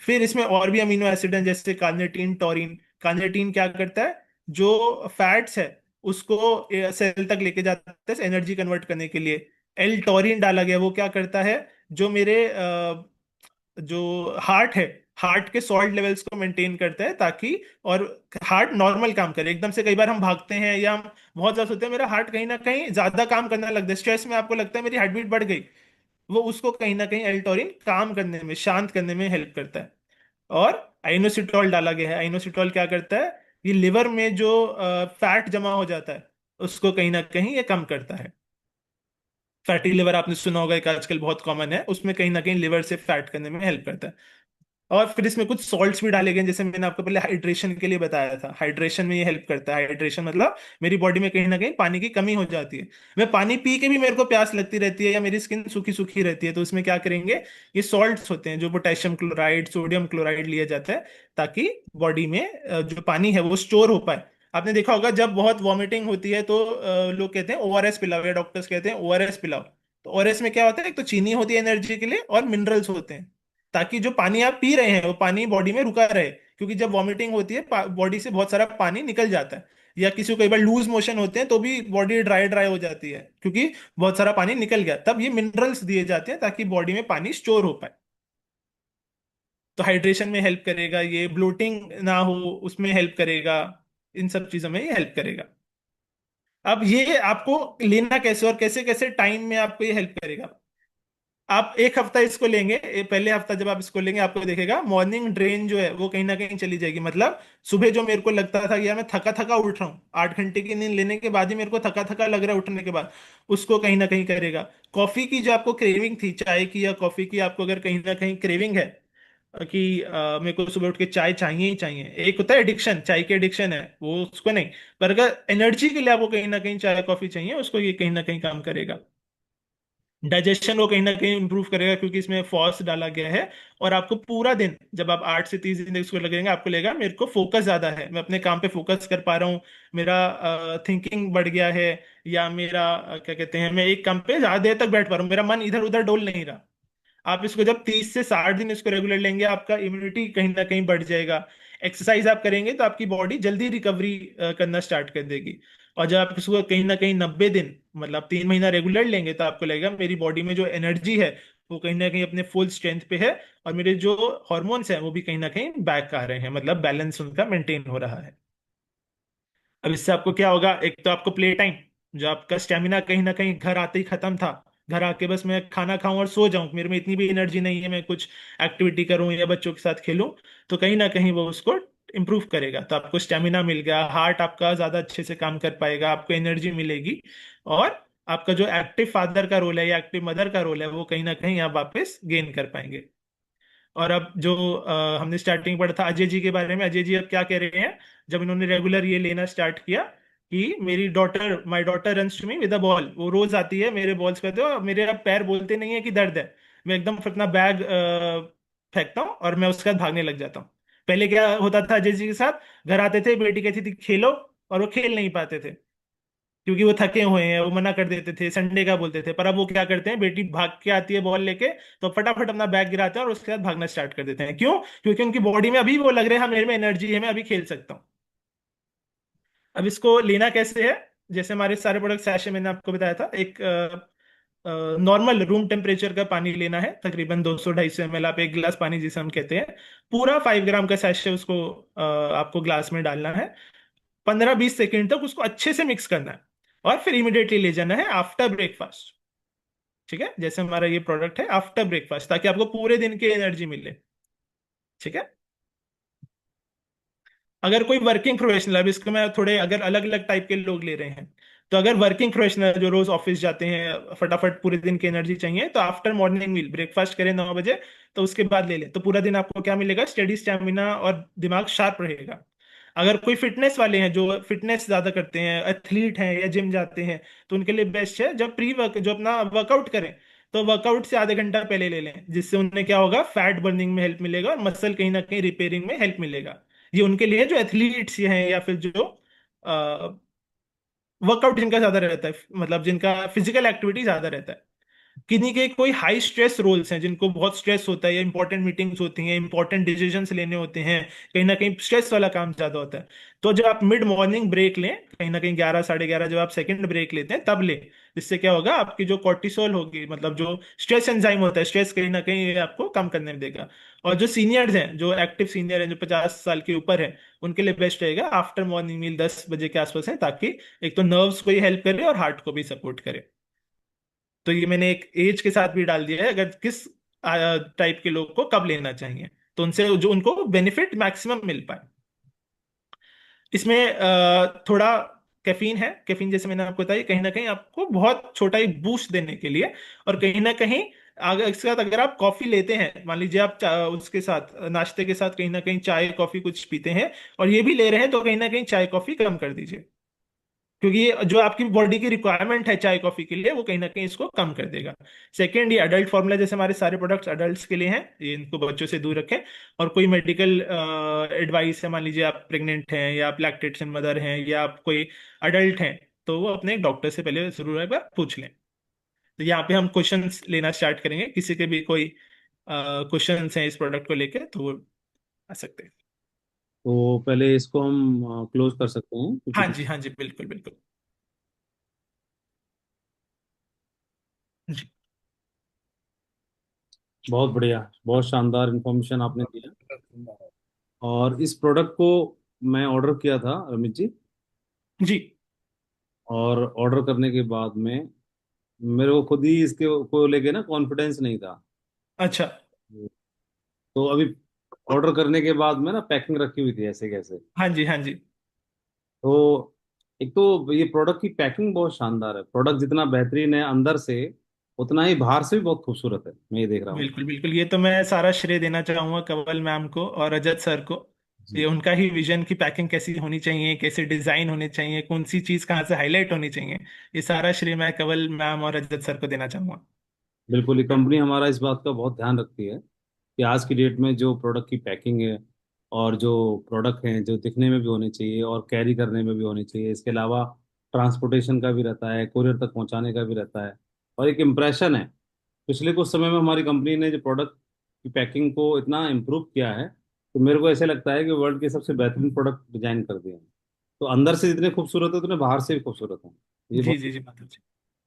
फिर इसमें और भी अमीनो एसिड हैं, जैसे कार्निटीन, टॉरिन। कार्निटीन क्या करता है, जो फैट्स है उसको सेल तक लेके जाता है एनर्जी कन्वर्ट करने के लिए। एल टॉरिन डाला गया, वो क्या करता है, जो मेरे जो हार्ट है, हार्ट के सॉल्ट लेवल्स को मेंटेन करता है, ताकि और हार्ट नॉर्मल काम करे एकदम से। कई बार हम भागते हैं या हम बहुत ज्यादा सोते हैं, मेरा हार्ट कहीं ना कहीं ज्यादा काम करने लगता है, स्ट्रेस में आपको लगता है मेरी हार्ट बीट बढ़ गई, वो उसको कहीं ना कहीं एल्टोरिन काम करने में, शांत करने में हेल्प करता है। और आइनोसिटोल डाला गया है। आइनोसिटोल क्या करता है, ये लिवर में जो फैट जमा हो जाता है उसको कहीं ना कहीं ये कम करता है। फैटी लिवर आपने सुना होगा, एक आजकल बहुत कॉमन है, उसमें कहीं ना कहीं लिवर से फैट करने में हेल्प करता है। और फिर इसमें कुछ सॉल्ट्स भी डाले गए हैं, जैसे मैंने आपको पहले हाइड्रेशन के लिए बताया था, हाइड्रेशन में ये हेल्प करता है। हाइड्रेशन मतलब मेरी बॉडी में कहीं ना कहीं पानी की कमी हो जाती है, मैं पानी पी के भी मेरे को प्यास लगती रहती है या मेरी स्किन सूखी सूखी रहती है, तो उसमें क्या करेंगे, ये सॉल्ट्स होते हैं, जो पोटेशियम क्लोराइड, सोडियम क्लोराइड लिया जाता है, ताकि बॉडी में जो पानी है वो स्टोर हो पाए। आपने देखा होगा जब बहुत वॉमिटिंग होती है तो लोग कहते हैं ओआरएस पिलाओ, या डॉक्टर्स कहते हैं ओआरएस पिलाओ। तो ओआरएस में क्या होता है, एक तो चीनी होती है एनर्जी के लिए, और मिनरल्स होते हैं, ताकि जो पानी आप पी रहे हैं वो पानी बॉडी में रुका रहे। क्योंकि जब वॉमिटिंग होती है बॉडी से बहुत सारा पानी निकल जाता है, या किसी को कई बार लूज मोशन होते हैं तो भी बॉडी ड्राई ड्राई हो जाती है, क्योंकि बहुत सारा पानी निकल गया, तब ये मिनरल्स दिए जाते हैं ताकि बॉडी में पानी स्टोर हो पाए। तो हाइड्रेशन में हेल्प करेगा, ये ब्लोटिंग ना हो उसमें हेल्प करेगा, इन सब चीजों में ये हेल्प करेगा। अब ये आपको लेना कैसे और कैसे कैसे टाइम में आपको ये हेल्प करेगा। आप एक हफ्ता इसको लेंगे, पहले हफ्ता जब आप इसको लेंगे आपको देखेगा मॉर्निंग ड्रेन जो है वो कहीं ना कहीं चली जाएगी। मतलब सुबह जो मेरे को लगता था कि यार मैं थका थका उठ रहा हूँ, 8 घंटे की नींद लेने के बाद ही मेरे को थका थका लग रहा है उठने के बाद, उसको कहीं ना कहीं करेगा। कॉफी की जो आपको क्रेविंग थी, चाय की या कॉफी की, आपको अगर कहीं ना कहीं क्रेविंग है कि मेरे को सुबह उठ के चाय चाहिए ही चाहिए, एक होता है एडिक्शन, चाय की एडिक्शन है वो, उसको नहीं। पर अगर एनर्जी के लिए आपको कहीं ना कहीं चाय कॉफी चाहिए, उसको ये कहीं ना कहीं काम करेगा। डाइजेशन को कहीं ना कहीं इंप्रूव करेगा, क्योंकि इसमें फॉस डाला गया है। और आपको पूरा दिन, जब आप 8 से 30 दिन इसको लगेंगे, आपको लगेगा मेरे को फोकस ज्यादा है, मैं अपने काम पे फोकस कर पा रहा हूँ, मेरा थिंकिंग बढ़ गया है, या मेरा क्या कहते हैं, मैं एक काम पे ज्यादा देर तक बैठ पा रहा हूँ, मेरा मन इधर उधर डोल नहीं रहा। आप इसको जब 30 से 60 दिन इसको रेगुलर लेंगे, आपका इम्यूनिटी कहीं ना कहीं बढ़ जाएगा। एक्सरसाइज आप करेंगे तो आपकी बॉडी जल्दी रिकवरी करना स्टार्ट कर देगी। और जब आप इसको कहीं ना कहीं 90 दिन, मतलब 3 महीना रेगुलर लेंगे, तो आपको लगेगा मेरी बॉडी में जो एनर्जी है वो कहीं ना कहीं अपने फुल स्ट्रेंथ पे है, और मेरे जो हॉर्मोन्स हैं वो भी कहीं ना कहीं बैक आ रहे हैं, मतलब बैलेंस उनका मेंटेन हो रहा है। अब इससे आपको क्या होगा, एक तो आपको प्ले टाइम, जो आपका स्टेमिना कहीं ना कहीं घर आते ही खत्म था, घर आके बस मैं खाना खाऊं और सो जाऊं, मेरे में इतनी भी एनर्जी नहीं है मैं कुछ एक्टिविटी करूं या बच्चों के साथ खेलूं, तो कहीं ना कहीं वो उसको इंप्रूव करेगा। तो आपको स्टेमिना मिल गया, हार्ट आपका ज्यादा अच्छे से काम कर पाएगा, आपको एनर्जी मिलेगी। और आपका जो एक्टिव फादर का रोल है या एक्टिव मदर का रोल है वो कहीं ना कहीं आप वापस गेन कर पाएंगे। और अब जो हमने स्टार्टिंग पढ़ा था अजय जी के बारे में, अजय जी अब क्या कह रहे हैं, जब इन्होंने रेगुलर ये लेना स्टार्ट किया कि मेरी daughter, my daughter runs to me with a ball, वो रोज आती है मेरे बॉल्स पे, तो मेरे अब पैर बोलते नहीं है कि दर्द है, मैं एकदम अपना बैग फेंकता हूँ और मैं उसके बाद भागने लग जाता हूँ। पहले क्या होता था अजय जी के साथ, घर आते थे, बेटी कहती थी खेलो, और वो खेल नहीं पाते थे क्योंकि वो थके हुए हैं, वो मना कर देते थे, संडे का बोलते थे। पर अब वो क्या करते हैं, बेटी भाग के आती है बॉल लेके, तो फटाफट अपना बैग गिराते हैं और उसके बाद भागना स्टार्ट कर देते हैं। क्यों? क्योंकि उनकी बॉडी में अभी वो लग रहा है हाँ मेरे में एनर्जी है, मैं अभी खेल सकता हूँ। अब इसको लेना कैसे है, जैसे हमारे सारे प्रोडक्ट सैशे मैंने आपको बताया था, एक नॉर्मल रूम टेम्परेचर का पानी लेना है, तकरीबन 200-250 ml, आप एक गिलास पानी जिसे हम कहते हैं, पूरा 5 ग्राम का सैशे उसको आपको ग्लास में डालना है। 15-20 सेकेंड तक उसको अच्छे से मिक्स करना है, और फिर इमिडिएटली ले जाना है आफ्टर ब्रेकफास्ट। ठीक है, जैसे हमारा ये प्रोडक्ट है आफ्टर ब्रेकफास्ट, ताकि आपको पूरे दिन की एनर्जी मिले। ठीक है। अगर कोई वर्किंग प्रोफेशनल, अब इसको मैं थोड़े, अगर अलग अलग टाइप के लोग ले रहे हैं, तो अगर वर्किंग प्रोफेशनल जो रोज ऑफिस जाते हैं, फटाफट पूरे दिन की एनर्जी चाहिए, तो आफ्टर मॉर्निंग मील ब्रेकफास्ट करें 9 बजे, तो उसके बाद ले लें, तो पूरा दिन आपको क्या मिलेगा, स्टेडी स्टेमिना और दिमाग शार्प रहेगा। अगर कोई फिटनेस वाले हैं, जो फिटनेस ज्यादा करते हैं, एथलीट हैं या जिम जाते हैं, तो उनके लिए बेस्ट है जब प्री वर्क, जो अपना वर्कआउट करें, तो वर्कआउट से आधे घंटा पहले ले लें, जिससे उन्हें क्या होगा, फैट बर्निंग में हेल्प मिलेगा और मसल कहीं ना कहीं रिपेयरिंग में हेल्प मिलेगा। ये उनके लिए जो एथलीट्स हैं, या फिर जो वर्कआउट जिनका ज्यादा रहता है, मतलब जिनका फिजिकल एक्टिविटी ज्यादा रहता है। किन्हीं के कोई हाई स्ट्रेस रोल्स हैं, जिनको बहुत स्ट्रेस होता है, या इंपॉर्टेंट मीटिंग्स होती हैं, इंपॉर्टेंट डिसीजंस लेने होते हैं, कहीं ना कहीं स्ट्रेस वाला काम ज्यादा होता है, तो जब आप मिड मॉर्निंग ब्रेक लें, कहीं ना कहीं 11, 11:30, जब आप सेकंड ब्रेक लेते हैं तब लें। जिससे क्या होगा, आपकी जो कॉर्टिसोल होगी, मतलब जो स्ट्रेस एंजाइम होता है, स्ट्रेस कहीं ना कहीं ये आपको कम करने में देगा। और जो सीनियर्स हैं, जो एक्टिव सीनियर हैं, जो 50 साल के ऊपर है, उनके लिए बेस्ट रहेगा आफ्टर मॉर्निंग मील 10 बजे के आसपास है, ताकि एक तो नर्व्स को ही हेल्प करे और हार्ट को भी सपोर्ट करे। तो ये मैंने एक एज के साथ भी डाल दिया है, अगर किस टाइप के लोग को कब लेना चाहिए, तो उनसे जो उनको बेनिफिट मैक्सिमम मिल पाए। इसमें थोड़ा कैफीन है, कैफीन जैसे मैंने आपको बताया, कहीं ना कहीं आपको बहुत छोटा ही बूस्ट देने के लिए, और कहीं ना कहीं अगर इसके साथ अगर आप कॉफी लेते हैं, मान लीजिए आप उसके साथ नाश्ते के साथ कहीं ना कहीं चाय कॉफी कुछ पीते हैं, और ये भी ले रहे हैं, तो कहीं ना कहीं चाय कॉफी कम कर दीजिए, क्योंकि ये जो आपकी बॉडी की रिक्वायरमेंट है चाय कॉफी के लिए, वो कहीं ना कहीं इसको कम कर देगा। सेकेंड, ये अडल्ट फॉर्मूला, जैसे हमारे सारे प्रोडक्ट्स अडल्ट्स के लिए हैं, ये इनको बच्चों से दूर रखें। और कोई मेडिकल एडवाइस है, मान लीजिए आप प्रेग्नेंट हैं, या आप लैक्टेशन मदर हैं, या आप कोई अडल्ट हैं, तो वो अपने डॉक्टर से पहले जरूर एक बार पूछ लें। तो यहाँ पे हम क्वेश्चंस लेना स्टार्ट करेंगे, किसी के भी कोई क्वेश्चंस हैं इस प्रोडक्ट को लेके, तो वो आ सकते हैं। तो पहले इसको हम क्लोज कर सकते हैं हाँ क्योंकि जी, हाँ जी, बिल्कुल बिल्कुल। जी। बहुत बढ़िया, बहुत शानदार इंफॉर्मेशन आपने दिया। और इस प्रोडक्ट को मैं ऑर्डर किया था रमित जी। जी। और ऑर्डर करने के बाद में मेरे को खुद ही इसके को लेके ना कॉन्फिडेंस नहीं था। अच्छा। तो अभी ऑर्डर करने के बाद में ना पैकिंग रखी हुई थी ऐसे कैसे। हाँ जी, हाँ जी, तो एक तो ये प्रोडक्ट की पैकिंग बहुत शानदार है, प्रोडक्ट जितना बेहतरीन है अंदर से उतना ही बाहर से भी बहुत खूबसूरत है, मैं ये देख रहा हूँ। बिल्कुल बिल्कुल, ये तो मैं सारा श्रेय देना चाहूंगा कंवल मैम को और रजत सर को। ये जी। उनका ही विजन की पैकिंग कैसी होनी चाहिए, कैसे डिजाइन होने चाहिए, कौन सी चीज कहाँ से हाईलाइट होनी चाहिए, ये सारा श्रेय मैं कंवल मैम और रजत सर को देना चाहूंगा। बिल्कुल, ये कंपनी हमारा इस बात का बहुत ध्यान रखती है कि आज की डेट में जो प्रोडक्ट की पैकिंग है और जो प्रोडक्ट हैं जो दिखने में भी होने चाहिए और कैरी करने में भी होने चाहिए, इसके अलावा ट्रांसपोर्टेशन का भी रहता है, कोरियर तक पहुंचाने का भी रहता है, और एक इम्प्रेशन है। पिछले कुछ समय में हमारी कंपनी ने जो प्रोडक्ट की पैकिंग को इतना इम्प्रूव किया है, तो मेरे को ऐसे लगता है कि वर्ल्ड के सबसे बेहतरीन प्रोडक्ट डिजाइन कर दिए हैं। तो अंदर से जितने खूबसूरत है उतने बाहर से भी खूबसूरत हैं। ये जी बहुत। जी जी, माधव जी।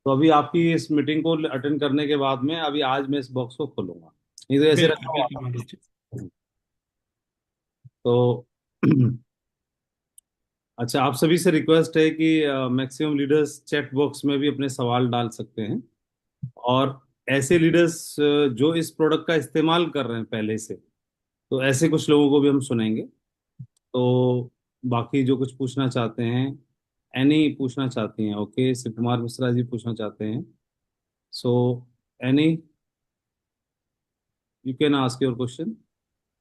तो अभी आपकी इस मीटिंग को अटेंड करने के बाद में अभी आज मैं इस बॉक्स को खोलूंगा, नहीं तो ऐसे बिल्कुल रखा हुआ बिल्कुल था। माधव जी। तो अच्छा, आप सभी से रिक्वेस्ट है कि मैक्सिमम लीडर्स चैट बॉक्स में भी अपने सवाल डाल सकते हैं। और ऐसे लीडर्स जो इस प्रोडक्ट का इस्तेमाल कर रहे हैं पहले से, तो ऐसे कुछ लोगों को भी हम सुनेंगे। तो बाकी जो कुछ पूछना चाहते हैं, एनी पूछना चाहती हैं, ओके, शिव कुमार मिश्रा जी पूछना चाहते हैं। So any, you can ask your question.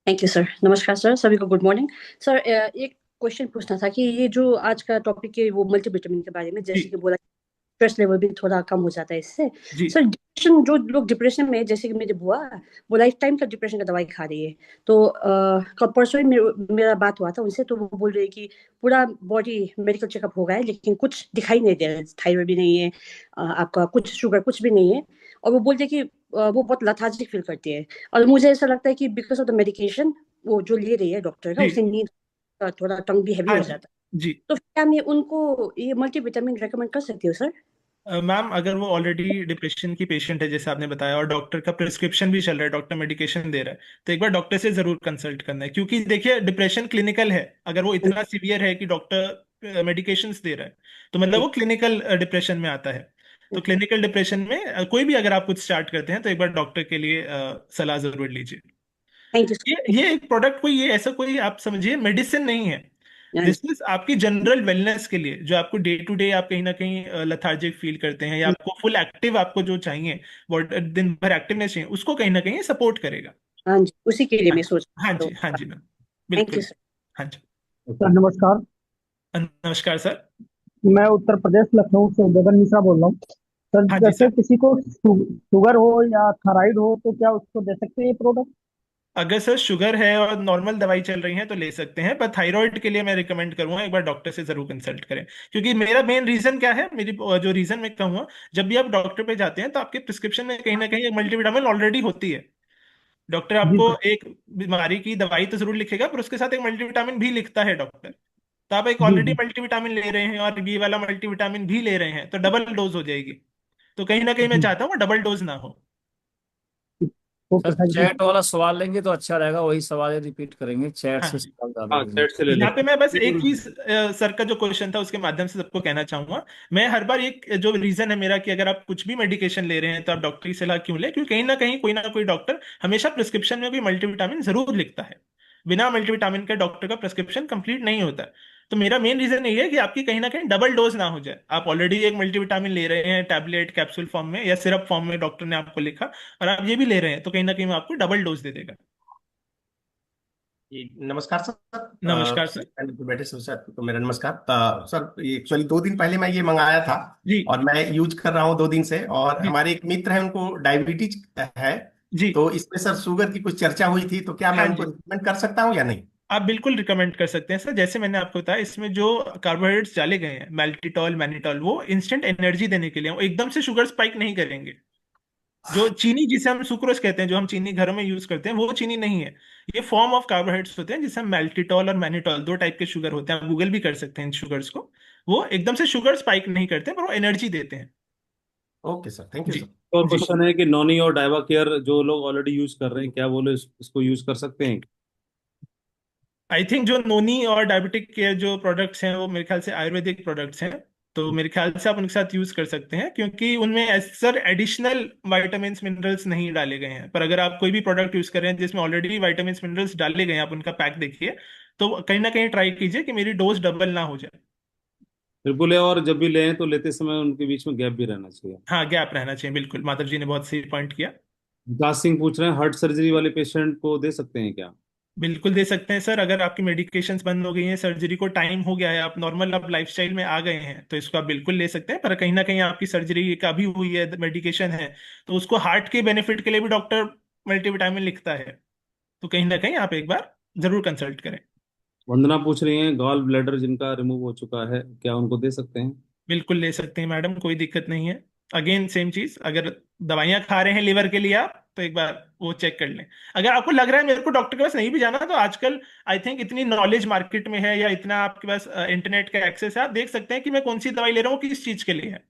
Thank you sir. नमस्कार सर, सभी को गुड मॉर्निंग। सर एक क्वेश्चन पूछना था कि ये जो आज का टॉपिक है वो मल्टीविटामिन के बारे में, जैसे जी कि बोला स्ट्रेस लेवल भी थोड़ा कम हो जाता है इससे। जी सर डिप्रेशन, जो लोग डिप्रेशन में, जैसे कि मेरी बुआ, वो लाइफ टाइम का डिप्रेशन का दवाई खा रही है। तो कल परसों ही मेरा बात हुआ था उनसे, तो वो बोल रही है कि पूरा बॉडी मेडिकल चेकअप हो गया है लेकिन कुछ दिखाई नहीं दे रहा है, थायराइड भी नहीं है, आपका कुछ शुगर कुछ भी नहीं है। और वो बोलते हैं कि वो बहुत लथार्जिक फील करती है। और मुझे ऐसा लगता है कि बिकॉज ऑफ द मेडिकेशन वो जो ले रही है डॉक्टर का, जी। उससे नींद थोड़ा टंग भी हैवी हाँ हो जी। जाता है। जी तो क्या मैं उनको ये मल्टीविटामिन रेकमेंड कर सकती हूँ सर? मैम, अगर वो ऑलरेडी डिप्रेशन की पेशेंट है जैसे आपने बताया और डॉक्टर का प्रिस्क्रिप्शन भी चल रहा है, डॉक्टर मेडिकेशन दे रहा है, तो एक बार डॉक्टर से जरूर कंसल्ट करना है, क्योंकि देखिए डिप्रेशन क्लिनिकल है। अगर वो इतना सीवियर है कि डॉक्टर मेडिकेशंस दे रहा है, तो मतलब वो क्लिनिकल डिप्रेशन में आता है। तो क्लिनिकल डिप्रेशन में कोई भी अगर आप कुछ स्टार्ट करते हैं तो एक बार डॉक्टर के लिए सलाह जरूर लीजिए। थैंक यू ये एक प्रोडक्ट कोई, ये ऐसा कोई आप समझिए मेडिसिन नहीं है। सर। दिस इज आपकी जनरल वेलनेस के लिए, जो आपको डे टू डे आप कहीं ना कहीं लथार्जिक फील करते हैं या आपको फुल एक्टिव, आपको जो चाहिए, दिन भर एक्टिवनेस चाहिए, उसको कहीं ना कहीं सपोर्ट करेगा। हाँ जी, उसी के लिए हाँ मैं जी। सोच हाँ रहा जी, हूँ। हाँ जी मैम, थैंक यू बिल्कुल। सर। हाँ जी। सर नमस्कार। नमस्कार सर। मैं उत्तर प्रदेश लखनऊ से गगन मिश्रा बोल रहा हूँ। सर हाँ जी जैसे सर। किसी को शुगर हो या थायराइड हो तो क्या उसको दे सकते हैं ये प्रोडक्ट? अगर सर शुगर है और नॉर्मल दवाई चल रही है तो ले सकते हैं, पर थायराइड के लिए मैं रिकमेंड करूंगा एक बार डॉक्टर से जरूर कंसल्ट करें। क्योंकि मेरा मेन रीजन क्या है, मेरी जो रीजन मैं कहूँगा, जब भी आप डॉक्टर पे जाते हैं तो आपके प्रिस्क्रिप्शन में कहीं ना कहीं एक मल्टीविटामिन ऑलरेडी होती है। डॉक्टर जी आपको सर। एक बीमारी की दवाई तो जरूर लिखेगा, पर उसके साथ एक मल्टीविटामिन भी लिखता है डॉक्टर। तो आप एक जी ऑलरेडी जी। मल्टीविटामिन ले रहे हैं और ये वाला मल्टीविटामिन भी ले रहे हैं, तो डबल डोज हो जाएगी। तो कहीं ना कहीं मैं जी। चाहता हूँ डबल डोज ना हो। Okay, sir thank you. Chat वाला सवाल लेंगे तो अच्छा रहेगा, वही सवाल रिपीट करेंगे, चैट हाँ से जी। सवाल ज्यादा हाँ, लेंगे। चैट से ले यहाँ पे मैं बस लेते एक हैं। चीज सर का जो क्वेश्चन था उसके माध्यम से सबको कहना चाहूंगा। मैं हर बार एक जो रीजन है मेरा कि अगर आप कुछ भी मेडिकेशन ले रहे हैं तो आप डॉक्टर की सलाह क्यों लें, क्योंकि कहीं ना कोई डॉक्टर हमेशा प्रिस्क्रिप्शन में कोई मल्टीविटामिन जरूर लिखता है। बिना मल्टीविटामिन के डॉक्टर का प्रिस्क्रिप्शन कंप्लीट नहीं होता। तो मेरा मेन रीजन ये है कि आपकी कहीं ना कहीं डबल डोज ना हो जाए। आप ऑलरेडी एक मल्टीविटामिन ले रहे हैं टैबलेट कैप्सूल फॉर्म में या सिरप फॉर्म में, डॉक्टर ने आपको लिखा, और आप ये भी ले रहे हैं, तो कहीं ना कहीं वो आपको डबल डोज दे देगा। जी नमस्कार सर। नमस्कार सर। बैठे सर तो मेरा नमस्कार। सर ये एक्चुअली 2 दिन पहले मैं ये मंगाया था जी और मैं यूज कर रहा हूँ 2 दिन से। और जी हमारे एक मित्र हैं, उनको डायबिटीज है। जी। तो इसमें सर शुगर की कुछ चर्चा हुई थी, तो क्या मैं हाँ उनको जी, रिकमेंड कर सकता हूँ या नहीं? आप बिल्कुल रिकमेंड कर सकते हैं सर। जैसे मैंने आपको बताया, इसमें जो कार्बोहाइड्रेट्स डाले गए हैं, मैल्टिटॉल मैनिटॉल, वो इंस्टेंट एनर्जी देने के लिए, वो एकदम से शुगर स्पाइक नहीं करेंगे। जो चीनी जिसे हम सुक्रोज कहते हैं, जो हम चीनी घरों में यूज करते हैं, वो चीनी नहीं है। ये फॉर्म ऑफ कार्बोहाइड्रेट्स होते हैं, जिसे हम मैल्टिटॉल और मैनिटॉल, दो टाइप के शुगर होते हैं, आप गूगल भी कर सकते हैं इन शुगर्स को। वो एकदम से शुगर स्पाइक नहीं करते, पर वो एनर्जी देते हैं। Okay sir, thank you ji sir. और जी। क्वेश्चन है कि नोनी और डाइवा केयर जो लोग ऑलरेडी यूज कर रहे हैं, क्या वो लोग इसको यूज कर सकते हैं? आई थिंक जो नोनी और डायबिटिक केयर जो प्रोडक्ट्स हैं वो मेरे ख्याल से आयुर्वेदिक प्रोडक्ट्स हैं। तो मेरे ख्याल से आप उनके साथ यूज कर सकते हैं, क्योंकि उनमें सर एडिशनल वाइटामिन मिनरल्स नहीं डाले गए हैं। पर अगर आप कोई भी प्रोडक्ट यूज कर रहे हैं जिसमें ऑलरेडी वाइटामिन मिनरल्स डाले गए हैं, आप उनका पैक देखिए, तो कहीं ना कहीं ट्राई कीजिए कि मेरी डोज डबल ना हो जाए। बिल्कुल है, और जब भी लें तो लेते समय उनके बीच में गैप भी रहना चाहिए। हाँ, गैप रहना चाहिए, बिल्कुल, माधव जी ने बहुत सही पॉइंट किया। विकास सिंह पूछ रहे हैं, हार्ट सर्जरी वाले पेशेंट को दे सकते हैं क्या? बिल्कुल दे सकते हैं सर। अगर आपकी मेडिकेशंस बंद हो गई हैं, सर्जरी को टाइम हो गया है, आप नॉर्मल अब लाइफस्टाइल में आ गए हैं, तो इसको आप बिल्कुल ले सकते हैं। पर कहीं ना कहीं आपकी सर्जरी का भी हुई है, मेडिकेशन है, तो उसको हार्ट के बेनिफिट के लिए भी डॉक्टर मल्टीविटामिन लिखता है। तो कहीं ना कहीं आप एक बार जरूर कंसल्ट करें। वंदना पूछ रही हैं, गॉल ब्लैडर जिनका रिमूव हो चुका है, क्या उनको दे सकते हैं? बिल्कुल ले सकते हैं मैडम, कोई दिक्कत नहीं है। अगेन सेम चीज, अगर दवाइयां खा रहे हैं लीवर के लिए आप, तो एक बार वो चेक कर लें। अगर आपको लग रहा है मेरे को डॉक्टर के पास नहीं भी जाना, तो आजकल आई थिंक इतनी नॉलेज मार्केट में है, या इतना आपके पास इंटरनेट का एक्सेस है, आप देख सकते हैं कि मैं कौन सी दवाई ले रहा हूँ, किस चीज के लिए है।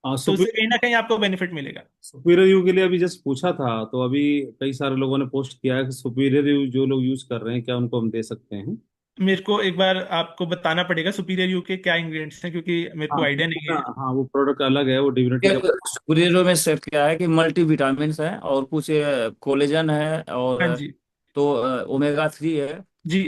तो उससे कहीं ना कहीं आपको बेनिफिट मिलेगा। सुपीरियर यू के लिए अभी जस्ट पूछा था, तो अभी कई सारे लोगों ने पोस्ट किया है कि सुपीरियर यू जो लोग यूज कर रहे हैं, क्या उनको हम दे सकते हैं? मेरे को एक बार आपको बताना पड़ेगा सुपीरियर यू के क्या इंग्रेडिएंट्स हैं, क्योंकि मेरे को हाँ आइडिया नहीं है। हाँ, वो प्रोडक्ट अलग है, वो डिविनिटी का। सुपीरियर में से क्या है कि मल्टी विटामिन है और कुछ कोलेजन है, और हाँ जी। तो ओमेगा 3 है। जी।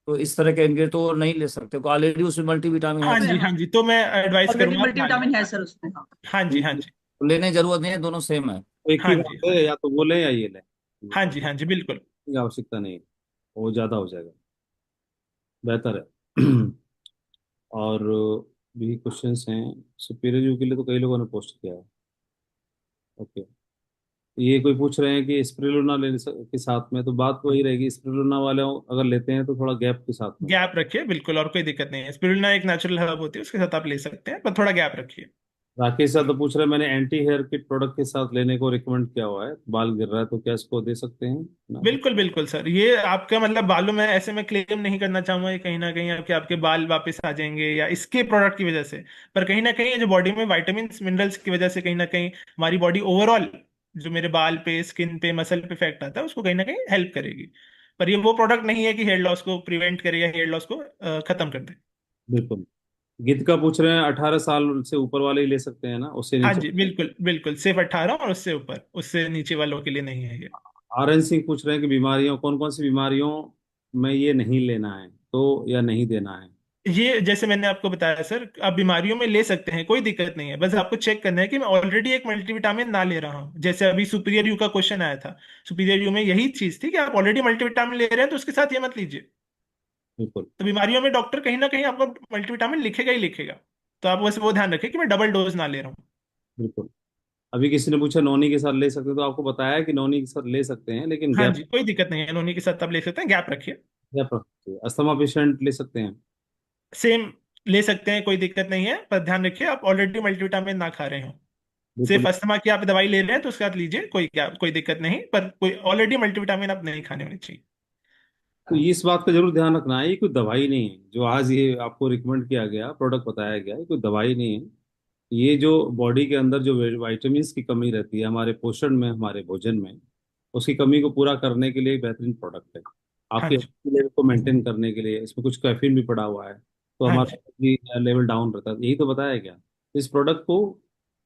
तो इस तरह के इंग्रेडिएंट तो नहीं ले सकते, ऑलरेडी उसमें मल्टी विटामिन है, हाँ जी। हाँ जी, तो मैं एडवाइस ऑलरेडी करूंगा आप हाँ लें। मल्टीविटामिन है सर उसमें। हाँ। हाँ जी। हाँ जी। तो लेने की जरूरत नहीं है, दोनों सेम है। एक हाँ ही जी। बात हाँ है, जी। या तो वो लें या ये लें। हाँ जी, हाँ जी, बिल्कुल। की आवश्यकता नहीं है, वो ज़्यादा हो जाएगा, बेहतर है। और भी क्वेश्चंस हैं सुपीरियर व्यू के लिए, तो कई लोगों ने पोस्ट किया है। ओके, ये कोई पूछ रहे हैं कि स्पिरुलिना के साथ में, तो बात वही रहेगी, स्पिरुलिना वाले अगर लेते हैं तो थोड़ा गैप के साथ में। गैप रखिए बिल्कुल, और कोई दिक्कत नहीं है। स्पिरुलिना एक नेचुरल हर्ब होती है, उसके साथ आप ले सकते हैं, पर थोड़ा गैप रखिए। राकेश साहब तो पूछ रहे हैं, मैंने एंटी हेयर किट प्रोडक्ट के साथ लेने को रिकमेंड किया हुआ है, बाल गिर रहा है तो क्या इसको दे सकते हैं ना? बिल्कुल बिल्कुल सर, ये आपका मतलब बालों में, ऐसे में क्लेम नहीं करना चाहूंगा ये कहीं ना कहीं आपके आपके बाल वापस आ जाएंगे या इसके प्रोडक्ट की वजह से। पर कहीं ना कहीं ये जो बॉडी में वाइटामिन मिनरल्स की वजह से कहीं ना कहीं हमारी बॉडी ओवरऑल, जो मेरे बाल पे, स्किन पे, मसल पे इफेक्ट आता है, उसको कहीं ना कहीं हेल्प करेगी। पर ये वो प्रोडक्ट नहीं है कि हेयर लॉस को प्रिवेंट करे या हेयर लॉस को खत्म कर दे। बिल्कुल। गीत का पूछ रहे हैं 18 साल से ऊपर वाले ही ले सकते हैं ना, उससे हाँ नीचे? जी, बिल्कुल बिल्कुल, सिर्फ 18 और उससे ऊपर, उससे नीचे वालों के लिए नहीं है ये। आर एन सिंह पूछ रहे हैं कि बीमारियों, कौन कौन सी बीमारियों में ये नहीं लेना है तो, या नहीं देना है? ये जैसे मैंने आपको बताया सर, आप बीमारियों में ले सकते हैं, कोई दिक्कत नहीं है। बस आपको चेक करना है कि मैं ऑलरेडी एक मल्टीविटामिन ना ले रहा हूँ। जैसे अभी सुपीरियर यू का क्वेश्चन आया था, सुपीरियर यू में यही चीज थी कि आप ऑलरेडी मल्टीविटामिन ले रहे हैं, तो उसके साथ ये मत लीजिए। बिल्कुल। तो बीमारियों में डॉक्टर कहीं ना कहीं आपको मल्टीविटामिन लिखेगा ही लिखेगा। तो आप बस वो ध्यान रखें कि मैं डबल डोज ना ले रहा हूँ। बिल्कुल। अभी किसी ने पूछा नोनी के साथ ले सकते हैं, तो आपको बताया कि नोनी के साथ ले सकते हैं, लेकिन हाँ गैप, जी, कोई दिक्कत नहीं है, नोनी के साथ आप ले सकते हैं, गैप रखिए। गैप रखिए। अस्थमा पेशेंट ले सकते हैं? सेम ले सकते हैं, कोई दिक्कत नहीं है, पर ध्यान रखिए आप ऑलरेडी मल्टीविटामिन ना खा रहे हो। बिल्कुल। सिर्फ अस्थमा की आप दवाई ले रहे हैं तो उसके साथ लीजिए, कोई दिक्कत नहीं, पर कोई ऑलरेडी मल्टीविटामिन आप नहीं खाने होने चाहिए। तो इस बात का जरूर ध्यान रखना है, ये कोई दवाई नहीं है जो आज ये आपको रिकमेंड किया गया प्रोडक्ट बताया गया, ये कोई दवाई नहीं है। ये जो बॉडी के अंदर जो वाइटामिन की कमी रहती है हमारे पोषण में, हमारे भोजन में, उसकी कमी को पूरा करने के लिए एक बेहतरीन प्रोडक्ट है। हाँ आपके जी, लेवल को मेंटेन करने के लिए इसमें कुछ कैफीन भी पड़ा हुआ है, तो हाँ हमारा जी, लेवल डाउन रहता है, यही तो बताया गया। इस प्रोडक्ट को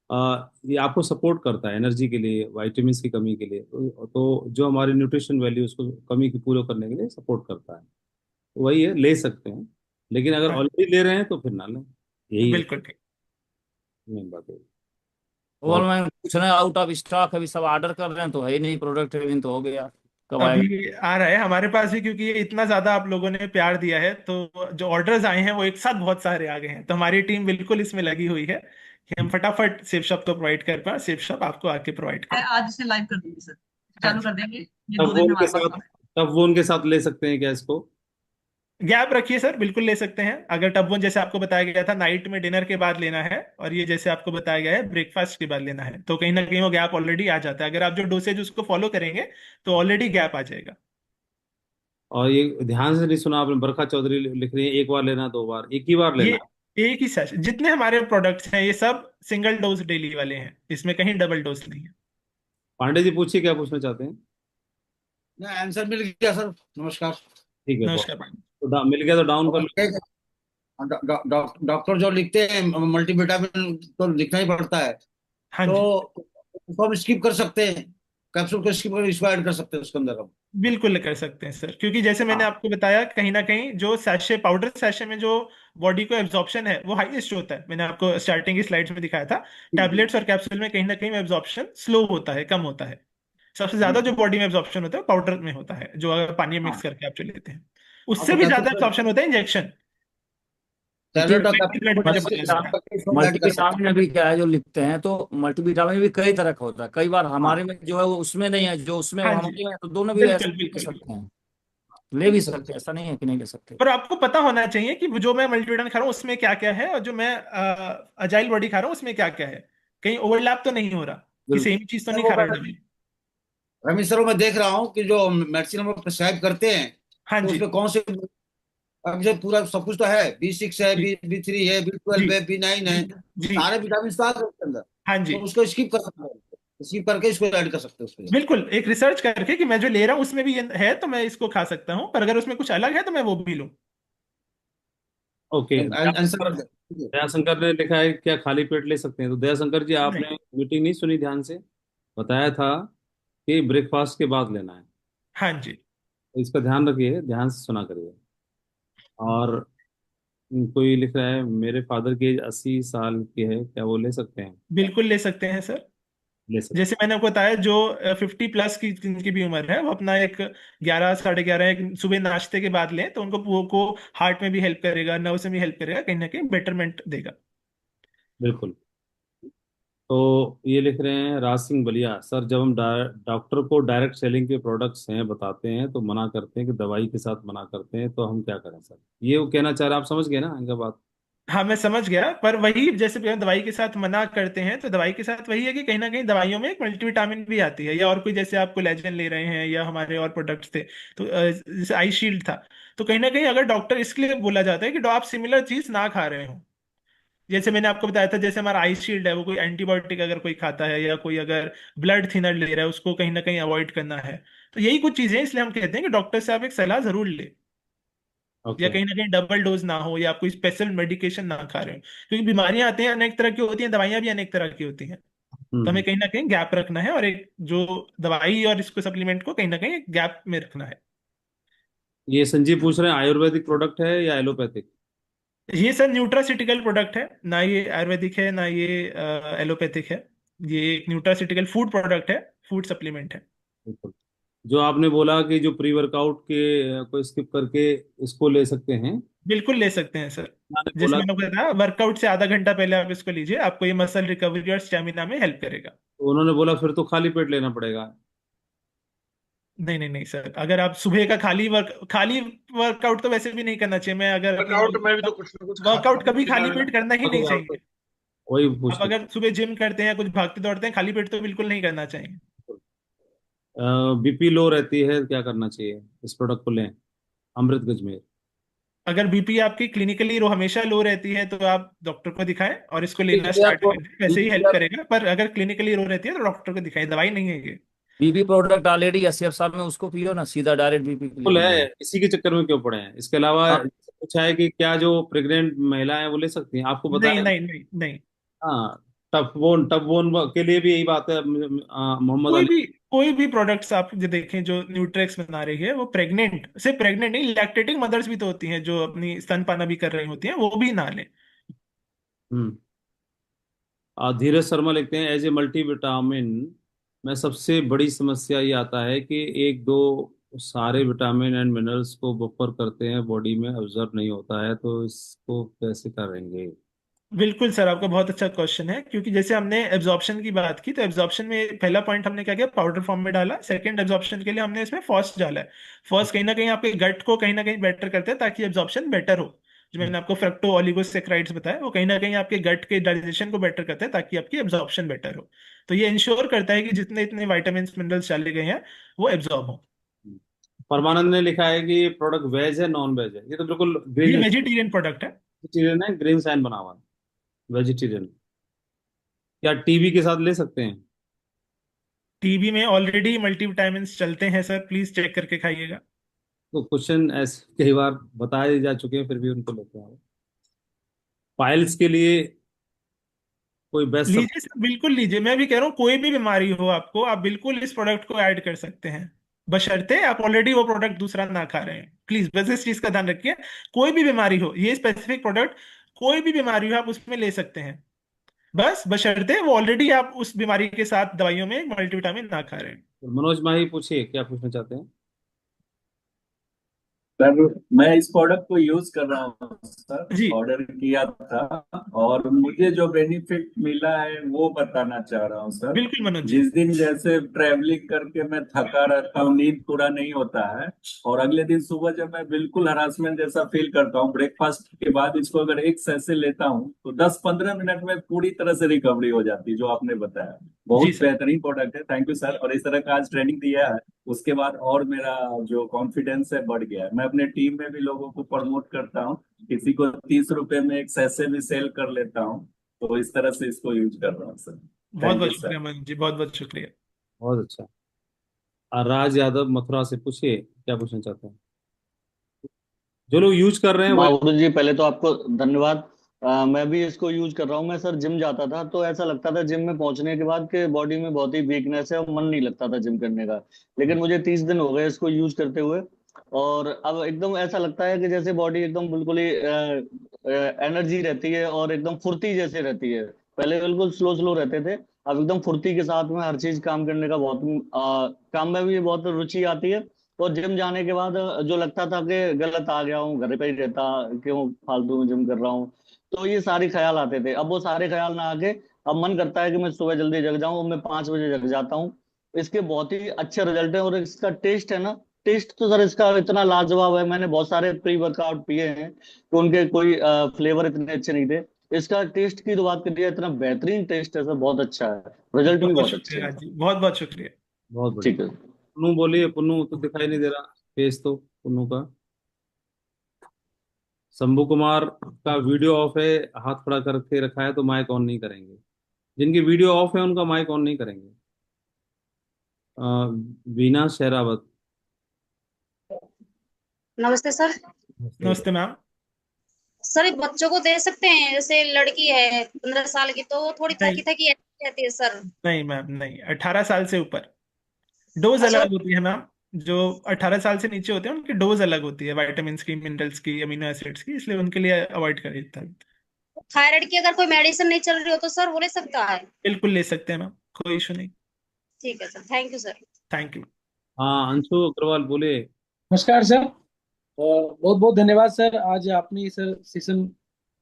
ये आपको सपोर्ट करता है एनर्जी के लिए, वाइटामिन की कमी के लिए, तो जो हमारी न्यूट्रिशन वैल्यू उसको कमी को पूरा करने के लिए सपोर्ट करता है। तो वही है, ले सकते हैं, लेकिन अगर हाँ, ऑलरेडी ले रहे हैं तो फिर ना लें, यही है बिल्कुल ठीक। मेन बात है। और बहुत मैं पूछ रहा आउट ऑफ स्टॉक, अभी सब ऑर्डर कर रहे हैं तो है ही नहीं, प्रोडक्ट दिन तो हो गया, कब आएगा? अभी आ रहा है हमारे पास भी, क्योंकि ये इतना ज्यादा आप लोगों ने प्यार दिया है, तो जो ऑर्डर्स आए हैं वो एक साथ बहुत सारे आ गए हैं, तो हमारी टीम बिल्कुल इसमें लगी हुई है कि हम फटाफट सेफ शॉप तो प्रोवाइड कर पाए, सेफ शॉप आपको आके प्रोवाइड मैं करें। आज इसे लाइव कर दूंगी सर, हाँ चालू जी, कर देंगे, ये तब 2 वो दिन में उनके हमारे पास साथ, आ जाए। तब वो उनके साथ ले सकते हैं क्या इसको? गैप रखिए सर, बिल्कुल ले सकते हैं। अगर टब जैसे आपको बताया गया था नाइट में डिनर के बाद लेना है, और ये जैसे आपको बताया गया है ब्रेकफास्ट के बाद लेना है, तो कहीं ना कहीं वो गैप ऑलरेडी आ जाता है। अगर आप जो डोसेज उसको फॉलो करेंगे तो ऑलरेडी गैप आ जाएगा। और ये ध्यान से नहीं सुना आपने, बरखा चौधरी लिख रही है एक बार लेना, 2 बार, एक ही बार ये लेना है? एक ही सेशन, जितने हमारे प्रोडक्ट्स हैं ये सब सिंगल डोज डेली वाले हैं, इसमें कहीं डबल डोज नहीं है। पांडे जी पूछिए क्या पूछना चाहते हैं। ना आंसर मिल गया सर, नमस्कार। ठीक है, बहुत। नमस्कार मैम। तो मिल गया तो डाउन कर और लो। डॉक्टर जो लिखते हैं मल्टीविटामिन तो लिखना ही पड़ता है, हाँ तो जी, उसको हम स्किप कर सकते हैं, कैप्सूल को स्किप कर इसको ऐड कर सकते हैं उसके अंदर हम। बिल्कुल कर सकते हैं सर, क्योंकि जैसे मैंने हाँ। आपको बताया कहीं ना कहीं जो सैशे, पाउडर सैशे में जो बॉडी को एब्जॉर्प्शन है वो हाईएस्ट होता है, मैंने आपको स्टार्टिंग की स्लाइड्स में दिखाया था। टैबलेट्स और कैप्सूल में कहीं ना कहीं एब्जॉर्प्शन स्लो होता है, कम होता है। सबसे ज्यादा जो बॉडी में एब्जॉर्प्शन होता है पाउडर में होता है, जो अगर पानी में मिक्स हाँ। करके आप जो लेते हैं। हाँ, उससे तो भी कैप्सूल ज्यादा एब्जॉर्प्शन होता है इंजेक्शन। टैबलेट और कैप्सूल ब्लड को में जब स्किप बदल जाता है। इसको ऐड कर सकते मल्टीविटामिन अभी क्या है जो लिखते हैं, तो मल्टीविटामिन भी कई तरह का होता है, कई बार हैं। हमारे हाँ। में जो है वो उसमें नहीं है, जो उसमें वो हाँ जी, हमारे में है, तो दोनों भी ऐसे बिल्कुल ले बिल्कुल सकते बिल्कुल। हैं, ले भी सकते हैं, ऐसा नहीं है कि नहीं ले सकते। पर आपको पता होना चाहिए कि जो मैं मल्टीविटामिन खा रहा हूँ उसमें क्या क्या है, और जो मैं अजाइल बॉडी खा रहा हूँ उसमें क्या क्या है। कहीं ओवरलैप तो नहीं हो रहा, कि बिल्कुल। सेम चीज तो सर नहीं वो खा रहा मैं है। रमेश सर, वो मैं देख रहा हूँ कि जो मेडिसिन हम लोग प्रिस्क्राइब करते हैं, हाँ तो जी, उसमें कौन से, अब जो पूरा सब कुछ तो है, B6 है, जी, B3 है, जी, B12 है, B9 है, जी, जी, सारे विटामिन तो आ गए उसके अंदर। हाँ जी, तो उसको स्किप कर सकते हैं, स्किप करके इसको ऐड कर सकते हैं उसमें। बिल्कुल। एक रिसर्च करके कि मैं जो ले रहा हूँ उसमें भी ये है तो मैं इसको खा सकता हूँ, पर अगर उसमें कुछ अलग है तो मैं वो भी लूँ। ओके, आंसर कर दयाशंकर, दे। दयाशंकर ने लिखा है क्या खाली पेट ले सकते हैं? तो दयाशंकर जी, नहीं, आपने मीटिंग नहीं सुनी ध्यान से, बताया था कि ब्रेकफास्ट के बाद लेना है, हाँ जी, तो इसका ध्यान रखिए, ध्यान से सुना करिए। और कोई लिख रहा है मेरे फादर की एज 80 साल की है, क्या वो ले सकते हैं? बिल्कुल ले सकते हैं सर। ले सकते जैसे मैंने आपको बताया, जो 50 प्लस की जिनकी भी उम्र है वो अपना एक 11 साढ़े 11 एक सुबह नाश्ते के बाद लें, तो उनको वो को हार्ट में भी हेल्प करेगा, नर्व से भी हेल्प करेगा, कहीं ना कहीं बेटरमेंट देगा। हैं। बिल्कुल। तो ये लिख रहे हैं राज सिंह बलिया, सर जब हम डॉक्टर को डायरेक्ट सेलिंग के प्रोडक्ट्स हैं बताते हैं तो मना करते हैं कि दवाई के साथ मना करते हैं, तो हम क्या करें सर? ये वो कहना चाह रहे हैं, आप समझ गए ना इनका बात? हाँ मैं समझ गया, पर वही जैसे भी हम दवाई के साथ मना करते हैं, तो दवाई के साथ वही है कि कहीं ना कहीं दवाइयों में एक मल्टीविटामिन भी आती है, या और कोई जैसे आप कोलेजन ले रहे हैं या हमारे और प्रोडक्ट्स थे, तो जैसे आई शील्ड था, तो कहीं ना कहीं अगर डॉक्टर इसके लिए बोला जाता है कि आप सिमिलर चीज ना खा रहे हो। जैसे मैंने आपको बताया था, जैसे हमारा आई शील्ड है, वो कोई एंटीबायोटिक अगर कोई खाता है या कोई अगर ब्लड थिनर ले रहा है, उसको कहीं ना कहीं अवॉइड करना है। तो यही कुछ चीजें हैं, इसलिए हम कहते हैं कि डॉक्टर से आप एक सलाह जरूर ले, या ओके। कहीं ना कहीं डबल डोज ना हो, या आप कोई स्पेशल मेडिकेशन ना खा रहे हो, क्योंकि बीमारियां आती हैं अनेक तरह की होती हैं, दवाइयां भी अनेक तरह की होती हैं। तो हमें हम्म। कहीं ना कहीं गैप रखना है, और एक जो दवाई और इसको सप्लीमेंट को कहीं ना कहीं एक गैप में रखना है। ये संजीव पूछ रहे हैं आयुर्वेदिक प्रोडक्ट है या एलोपैथिक? ये सर न्यूट्रासिटिकल प्रोडक्ट है, ना ये आयुर्वेदिक है ना ये एलोपैथिक है। ये एक न्यूट्रासिटिकल फूड प्रोडक्ट है, फूड सप्लीमेंट है। बिल्कुल। जो आपने बोला कि जो प्री वर्कआउट के को स्किप करके इसको ले सकते हैं, बिल्कुल ले सकते हैं सर। मैंने जैसे बोला मैंने बताया, वर्कआउट से आधा घंटा पहले आप इसको लीजिए, आपको ये मसल रिकवरी और स्टेमिना में हेल्प करेगा। तो उन्होंने बोला फिर तो खाली पेट लेना पड़ेगा। नहीं नहीं नहीं सर, अगर आप सुबह का खाली वर्कआउट तो वैसे भी नहीं करना चाहिए। मैं अगर अपनी वर्कआउट में भी तो कुछ ना कुछ खाता वर्कआउट हूँ कभी बिना खाली बिना। पेट करना ही नहीं चाहिए। वही आप पूछ रहे अगर सुबह जिम करते हैं, कुछ भागते दौड़ते हैं, खाली पेट तो बिल्कुल नहीं करना चाहिए। बीपी लो रहती है क्या करना चाहिए? इस प्रोडक्ट को लें, अमृत गजमेर। अगर बीपी आपकी क्लिनिकली रो हमेशा लो रहती है, तो आप डॉक्टर को दिखाएं और इसको लेना बीपी स्टार्ट आपको कर दें, वैसे ही बीपी हेल्प आप करेगा। पर अगर क्लिनिकली लो रहती है तो डॉक्टर को दिखाएं, दवाई नहीं है ये। बीपी प्रोडक्ट ऑलरेडी 80 साल में, उसको पियो ना, सीधा डायरेक्ट बीपी फुल क्लियर हो है, जाए। इसी के चक्कर में क्यों पड़े हैं? इसके अलावा हाँ, पूछा है कि क्या जो प्रेग्नेंट महिला है वो ले सकती हैं? आपको नहीं बताया। नहीं नहीं नहीं। हाँ। टफ बोन के लिए भी यही बात है। मोहम्मद कोई अली। भी कोई भी प्रोडक्ट्स आप जो देखें, जो न्यूट्रेक्स बना रही है, वो प्रेग्नेंट, सिर्फ प्रेग्नेंट नहीं, लैक्टेटिंग मदर्स भी तो होती हैं जो अपनी स्तनपान भी कर रही होती हैं, वो भी ना लें। हम्म। धीरज शर्मा लिखते हैं एज ए मल्टीविटामिन में सबसे बड़ी समस्या ये आता है कि एक दो सारे विटामिन एंड मिनरल्स को बफर करते हैं, बॉडी में ऑब्जर्व नहीं होता है, तो इसको कैसे करेंगे? बिल्कुल सर, आपका बहुत अच्छा क्वेश्चन है, क्योंकि जैसे हमने एब्जॉर्प्शन की बात की, तो एब्जॉर्प्शन में पहला पॉइंट हमने क्या किया, पाउडर फॉर्म में डाला। सेकंड, एब्जॉर्प्शन के लिए हमने इसमें फॉस्ट डाला है। फर्स्ट कहीं ना कहीं आपके गट को कहीं ना कहीं बेटर करते हैं, ताकि एब्जॉर्प्शन बेटर हो। जो मैंने आपको फ्रक्टो ओलिगोसेक्राइड्स बताया, वो कहीं ना कहीं आपके गट के डाइजेशन को बेटर करते हैं, ताकि आपकी एब्जॉर्प्शन बेटर हो। तो ये इंश्योर करता है कि जितने इतने वाइटामिन मिनरल्स डाले गए हैं वो एब्जॉर्ब हो। परमानंद ने लिखा है कि ये प्रोडक्ट वेज है नॉन वेज है? ये तो बिल्कुल ये ग्रीन वेजिटेरियन प्रोडक्ट है। वेजिटेरियन है, ग्रीन साइन बना हुआ है वेजिटेरियन। क्या टीबी के साथ ले सकते हैं? टीबी में ऑलरेडी मल्टीविटामिन चलते हैं सर, प्लीज चेक करके खाइएगा। तो क्वेश्चन ऐसे कई बार बताए जा चुके हैं, फिर भी उनको लेते हैं। पाइल्स के लिए कोई बेस्ट सब? लीजिए सर, बिल्कुल लीजिए। मैं भी कह रहा हूँ, कोई भी बीमारी हो आपको, आप बिल्कुल इस प्रोडक्ट को ऐड कर सकते हैं, बशर्ते आप ऑलरेडी वो प्रोडक्ट दूसरा ना खा रहे हैं। प्लीज बस इस चीज का ध्यान रखिए। कोई भी बीमारी हो, ये स्पेसिफिक प्रोडक्ट कोई भी बीमारी हो आप उसमें ले सकते हैं, बस बशर्ते वो ऑलरेडी आप उस बीमारी के साथ दवाइयों में मल्टीविटामिन ना खा रहे हैं। मनोज माही पूछिए क्या पूछना चाहते हैं। सर मैं इस प्रोडक्ट को यूज कर रहा हूँ सर, जी ऑर्डर किया था, और मुझे जो बेनिफिट मिला है वो बताना चाह रहा हूँ सर। बिल्कुल मनोज जी। जिस दिन जैसे ट्रैवलिंग करके मैं थका रहता हूँ, नींद पूरा नहीं होता है, और अगले दिन सुबह जब मैं बिल्कुल हरासमेंट जैसा फील करता हूँ, ब्रेकफास्ट के बाद इसको अगर एक सैसे लेता हूँ तो 10-15 मिनट में पूरी तरह से रिकवरी हो जाती है, जो आपने बताया। जी बहुत सर। बेहतरीन प्रोडक्ट है, थैंक यू सर। और इस तरह का आज ट्रेनिंग दिया है, उसके बाद और मेरा जो कॉन्फिडेंस है बढ़ गया है। मैं अपने टीम में भी लोगों को प्रमोट करता हूँ, किसी को 30 रुपए में एक सैसे भी सेल कर लेता हूँ। तो इस तरह से इसको यूज कर रहा हूँ सर। बहुत थैंक बहुत यू सर। शुक्रिया मनोज जी, बहुत बहुत शुक्रिया। बहुत अच्छा। राज यादव मथुरा से पूछिए क्या पूछना चाहते हैं। जो लोग यूज कर रहे हैं वही। माधुरी जी, पहले तो आपको धन्यवाद। मैं भी इसको यूज कर रहा हूँ। मैं सर जिम जाता था तो ऐसा लगता था जिम में पहुंचने के बाद कि बॉडी में बहुत ही वीकनेस है और मन नहीं लगता था जिम करने का। लेकिन मुझे 30 दिन हो गए इसको यूज करते हुए, और अब एकदम ऐसा लगता है कि जैसे बॉडी एकदम बिल्कुल ही एनर्जी रहती है और एकदम फुर्ती जैसे रहती है। पहले बिल्कुल स्लो स्लो रहते थे, अब एकदम फुर्ती के साथ में हर चीज काम करने का बहुत काम में भी बहुत रुचि आती है। और जिम जाने के बाद जो लगता था कि गलत आ गया हूँ, घर पे ही रहता, क्यों फालतू में जिम कर रहा हूँ, तो ये सारे ख्याल आते थे। अब वो सारे ख्याल ना आके अब मन करता है कि मैं सुबह जल्दी जग जाऊं, और मैं 5 बजे जग जाता हूँ। इसके बहुत ही अच्छे रिजल्ट हैं। और इसका टेस्ट है ना, टेस्ट तो सर इसका इतना लाजवाब है। मैंने बहुत सारे प्री वर्कआउट पिए हैं तो उनके कोई फ्लेवर इतने अच्छे नहीं थे। इसका टेस्ट की तो बात करिए, इतना बेहतरीन टेस्ट है सर, बहुत अच्छा है, रिजल्ट बहुत भी बहुत बहुत अच्छे शुक्रिया हैं। जी, बहुत बहुत शुक्रिया। बहुत बढ़िया। ठीक है। पुन्नू बोलिए, पुन्नू तो दिखाई नहीं दे रहा फेस तो पुन्नू का। शंभू कुमार का वीडियो ऑफ है, हाथ खड़ा करके रखा है, तो माइक ऑन नहीं करेंगे। जिनकी वीडियो ऑफ है उनका माइक ऑन नहीं करेंगे। अ, वीना शेरावत। नमस्ते सर। नमस्ते मैम। सर ये बच्चों को दे सकते हैं, जैसे लड़की है 15 साल की तो वो थोड़ी नहीं थकी थकी रहती है सर। नहीं मैम, नहीं, 18 साल से ऊपर। डोज अच्छा, अलग होती है मैम। जो 18 साल से नीचे होते हैं उनकी डोज अलग होती है, विटामिन की, मिनरल्स की, अमीनो एसिड्स की, इसलिए उनके लिए अवॉइड करें इतना। थायराइड की अगर कोई मेडिसिन नहीं चल रही हो तो सर वो ले सकता है? बिल्कुल ले सकते हैं मैम, कोई इशू नहीं। ठीक है sir, thank you sir. Thank you. हाँ, अंशु अग्रवाल बोले। नमस्कार सर। बहुत बहुत धन्यवाद सर, आज आपने ये सर सेशन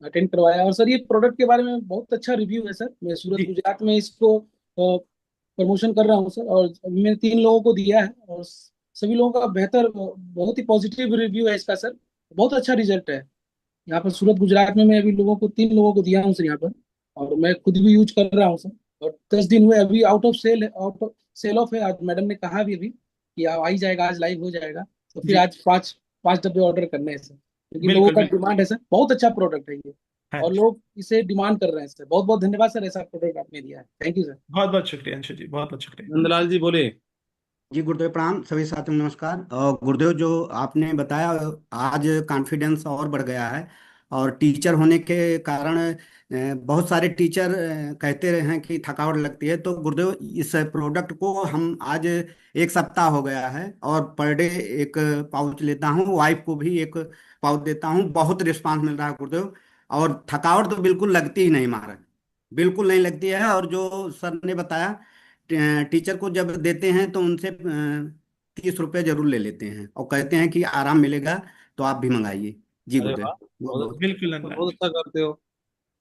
अटेंड करवाया। और सर ये प्रोडक्ट के बारे में बहुत अच्छा रिव्यू है सर। मैं सूरत जी गुजरात में इसको प्रमोशन कर रहा हूँ सर, और अभी मैंने 3 लोगों को दिया है और सभी लोगों का बेहतर, बहुत ही पॉजिटिव रिव्यू है इसका सर। बहुत अच्छा रिजल्ट है। यहाँ पर सूरत गुजरात में मैं अभी 3 लोगों को दिया हूँ सर यहाँ पर, और मैं खुद भी यूज कर रहा हूँ सर। और 10 दिन हुए, अभी आउट ऑफ सेल ऑफ है। आज मैडम ने कहा भी अभी कि आ ही जाएगा, आज लाइव हो जाएगा। तो फिर जी। आज 5 डब्बे ऑर्डर करने हैं सर, क्योंकि लोगों बिल्कुल का बिल्कुल। डिमांड है सर। बहुत अच्छा प्रोडक्ट है ये, हाँ और जी। लोग इसे डिमांड कर रहे हैं सर। बहुत बहुत धन्यवाद सर, ऐसा प्रोडक्ट आपने दिया है। Thank you sir. बहुत बहुत शुक्रिया अंशु जी, बहुत बहुत शुक्रिया। नंदलाल जी बोले। जी गुरुदेव प्रणाम, सभी साथियों को नमस्कार। और गुरुदेव, जो आपने बताया, आज कॉन्फिडेंस और बढ़ गया है। और टीचर होने के कारण बहुत सारे टीचर कहते रहे हैं कि थकावट लगती है। तो गुरुदेव, इस प्रोडक्ट को हम आज 1 सप्ताह हो गया है, और पर डे एक पाउच लेता हूँ, वाइफ को भी एक पाउच देता हूँ। बहुत रिस्पांस मिल रहा है गुरुदेव, और थकावट तो बिल्कुल लगती ही नहीं महाराज, बिल्कुल नहीं लगती है। और जो सर ने बताया, टीचर को जब देते हैं तो उनसे 30 रुपये जरूर ले लेते हैं, और कहते हैं कि आराम मिलेगा, तो आप भी मंगाइए। जी अरे वाह, गुरुदेव, बहुत बहुत बहुत। बिल्कुल तो नंदलाल बहुत जी। अच्छा करते हो।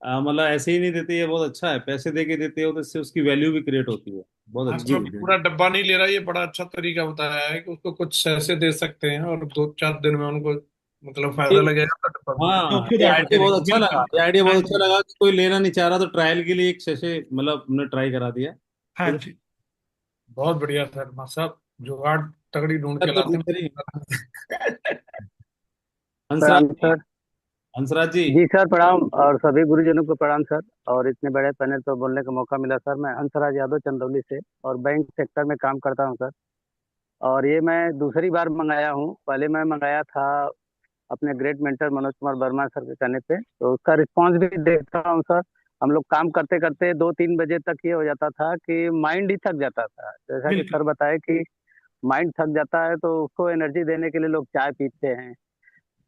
मतलब ऐसे ही नहीं देते, ये बहुत अच्छा है। पैसे दे के देते हो तो इससे उसकी वैल्यू भी क्रिएट होती है। बहुत हाँ, अच्छा। जी तो गुरुदेव। पूरा डब्बा नहीं ले रहा, ये बड़ा अच्छा तरीका बताया है कि उसको कुछ ऐसे दे सकते हैं और 2-4 दिन में उनको मतलब ये फायदा लगेगा तो डब्बा मिल तो हाँ, खुद ये ऑर्डर आइडिया बहुत करेंगे, अच्छा लगा। बिल्कुल। ये आइडिया हाँ बहुत अच्छा जी। लगा कि कोई लेना नहीं चाह रहा तो ट्रायल के लिए एक शैसे मतलब हमने ट्राई करा दिया। हाँ तो जी। बहुत बढ़िया सर, साहब जुगाड़ तगड़ी ढूंढ के तो लाते बेहतरीन। हैं। हंसराज प्रणाम जी। सर। हंसराज जी। जी सर प्रणाम, और सभी गुरुजनों को प्रणाम सर। और इतने बड़े पैनल पर बोलने का मौका मिला सर। मैं हंसराज यादव चंदौली से, और बैंक सेक्टर में काम करता हूं सर। और ये मैं दूसरी बार मंगाया हूं। पहले मैं मंगाया था अपने great mentor Manoj Kumar Verma sir के कहने पे, तो उसका रिस्पांस भी देखता हूँ सर। हम लोग काम करते करते 2-3 बजे तक ये हो जाता था कि माइंड ही थक जाता था। जैसा कि बिल्कुल सर बताए कि माइंड थक जाता है तो उसको एनर्जी देने के लिए लोग चाय पीते हैं।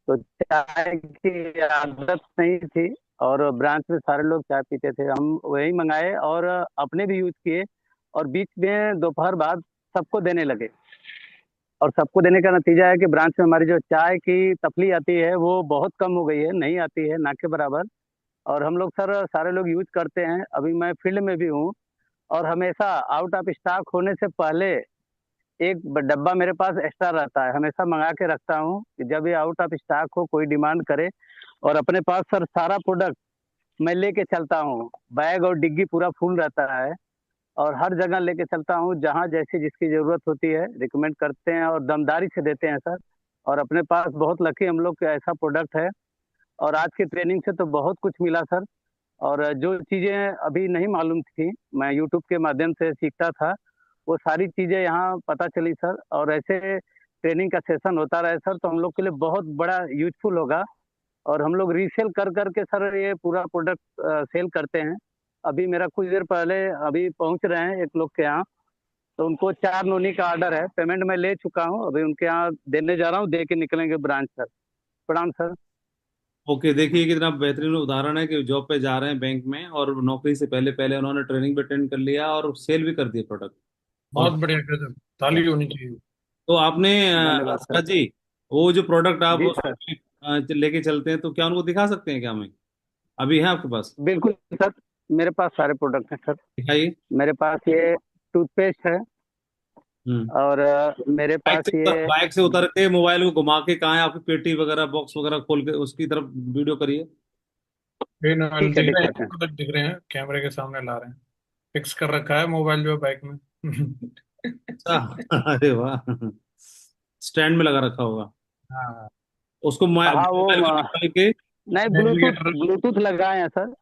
तो चाय की आदत नहीं थी, और ब्रांच में सारे लोग चाय पीते थे, हम वही मंगाए और अपने भी यूज किए। और बीच में दोपहर बाद सबको देने लगे। और सबको देने का नतीजा है कि ब्रांच में हमारी जो चाय की तपली आती है वो बहुत कम हो गई है, नहीं आती है ना के बराबर। और हम लोग सर सारे लोग यूज करते हैं। अभी मैं फील्ड में भी हूँ, और हमेशा आउट ऑफ स्टॉक होने से पहले एक डब्बा मेरे पास एक्स्ट्रा रहता है, हमेशा मंगा के रखता हूँ कि जब ये आउट ऑफ स्टॉक हो, कोई डिमांड करे। और अपने पास सर सारा प्रोडक्ट मैं लेके चलता हूँ, बैग और डिग्गी पूरा फुल रहता है। और हर जगह लेके चलता हूँ, जहाँ जैसी जिसकी जरूरत होती है रिकमेंड करते हैं और दमदारी से देते हैं सर। और अपने पास बहुत लकी हम लोग का ऐसा प्रोडक्ट है। और आज की ट्रेनिंग से तो बहुत कुछ मिला सर। और जो चीज़ें अभी नहीं मालूम थी, मैं यूट्यूब के माध्यम से सीखता था, वो सारी चीज़ें यहाँ पता चली सर। और ऐसे ट्रेनिंग का सेशन होता रहे सर तो हम लोग के लिए बहुत बड़ा यूजफुल होगा। और हम लोग रीसेल कर करके सर ये पूरा प्रोडक्ट सेल करते हैं। अभी मेरा कुछ देर पहले अभी पहुंच रहे हैं एक लोग के यहाँ, तो उनको 4 नोनी का ऑर्डर है, पेमेंट मैं ले चुका हूँ, अभी उनके यहाँ देने जा रहा हूँ, दे के निकलेंगे ब्रांच सर। प्रणाम सर। ओके, देखिए कितना बेहतरीन उदाहरण है कि जॉब पे जा रहे हैं बैंक में, और नौकरी से पहले पहले उन्होंने ट्रेनिंग भी अटेंड कर लिया और सेल भी कर दिया प्रोडक्ट। और बहुत बढ़िया, गजब, ताली होनी चाहिए। तो आपने धन्यवाद सर। राज जी, वो जो प्रोडक्ट आप जी सर। लेके चलते हैं, तो क्या उनको दिखा सकते हैं क्या हमें? अभी है आपके पास? बिल्कुल सर, मेरे पास सारे प्रोडक्ट हैं सर। दिखाइए। मेरे पास ये टूथपेस्ट है, और मेरे पास ये बाइक से उतर के मोबाइल को घुमा के, कहाँ है आपकी पेटी वगैरह, बॉक्स वगैरह खोल के उसकी तरफ वीडियो करिए। पेन ऑयल ठीक है, दिख रहे हैं, दिखाते हैं। प्रोडक्ट दिख रहे हैं, कैमरे के सामने ला रहे हैं। फिक्स कर रखा है मोबाइल जो है बाइक में। अच्छा, अरे वाह, स्टैंड में लगा रखा होगा हाँ, उसको, हाँ वो मोबाइल को निकाल के। नहीं, ब्लूटूथ नेविगेटर। ब्लूटूथ लगाए हैं सर।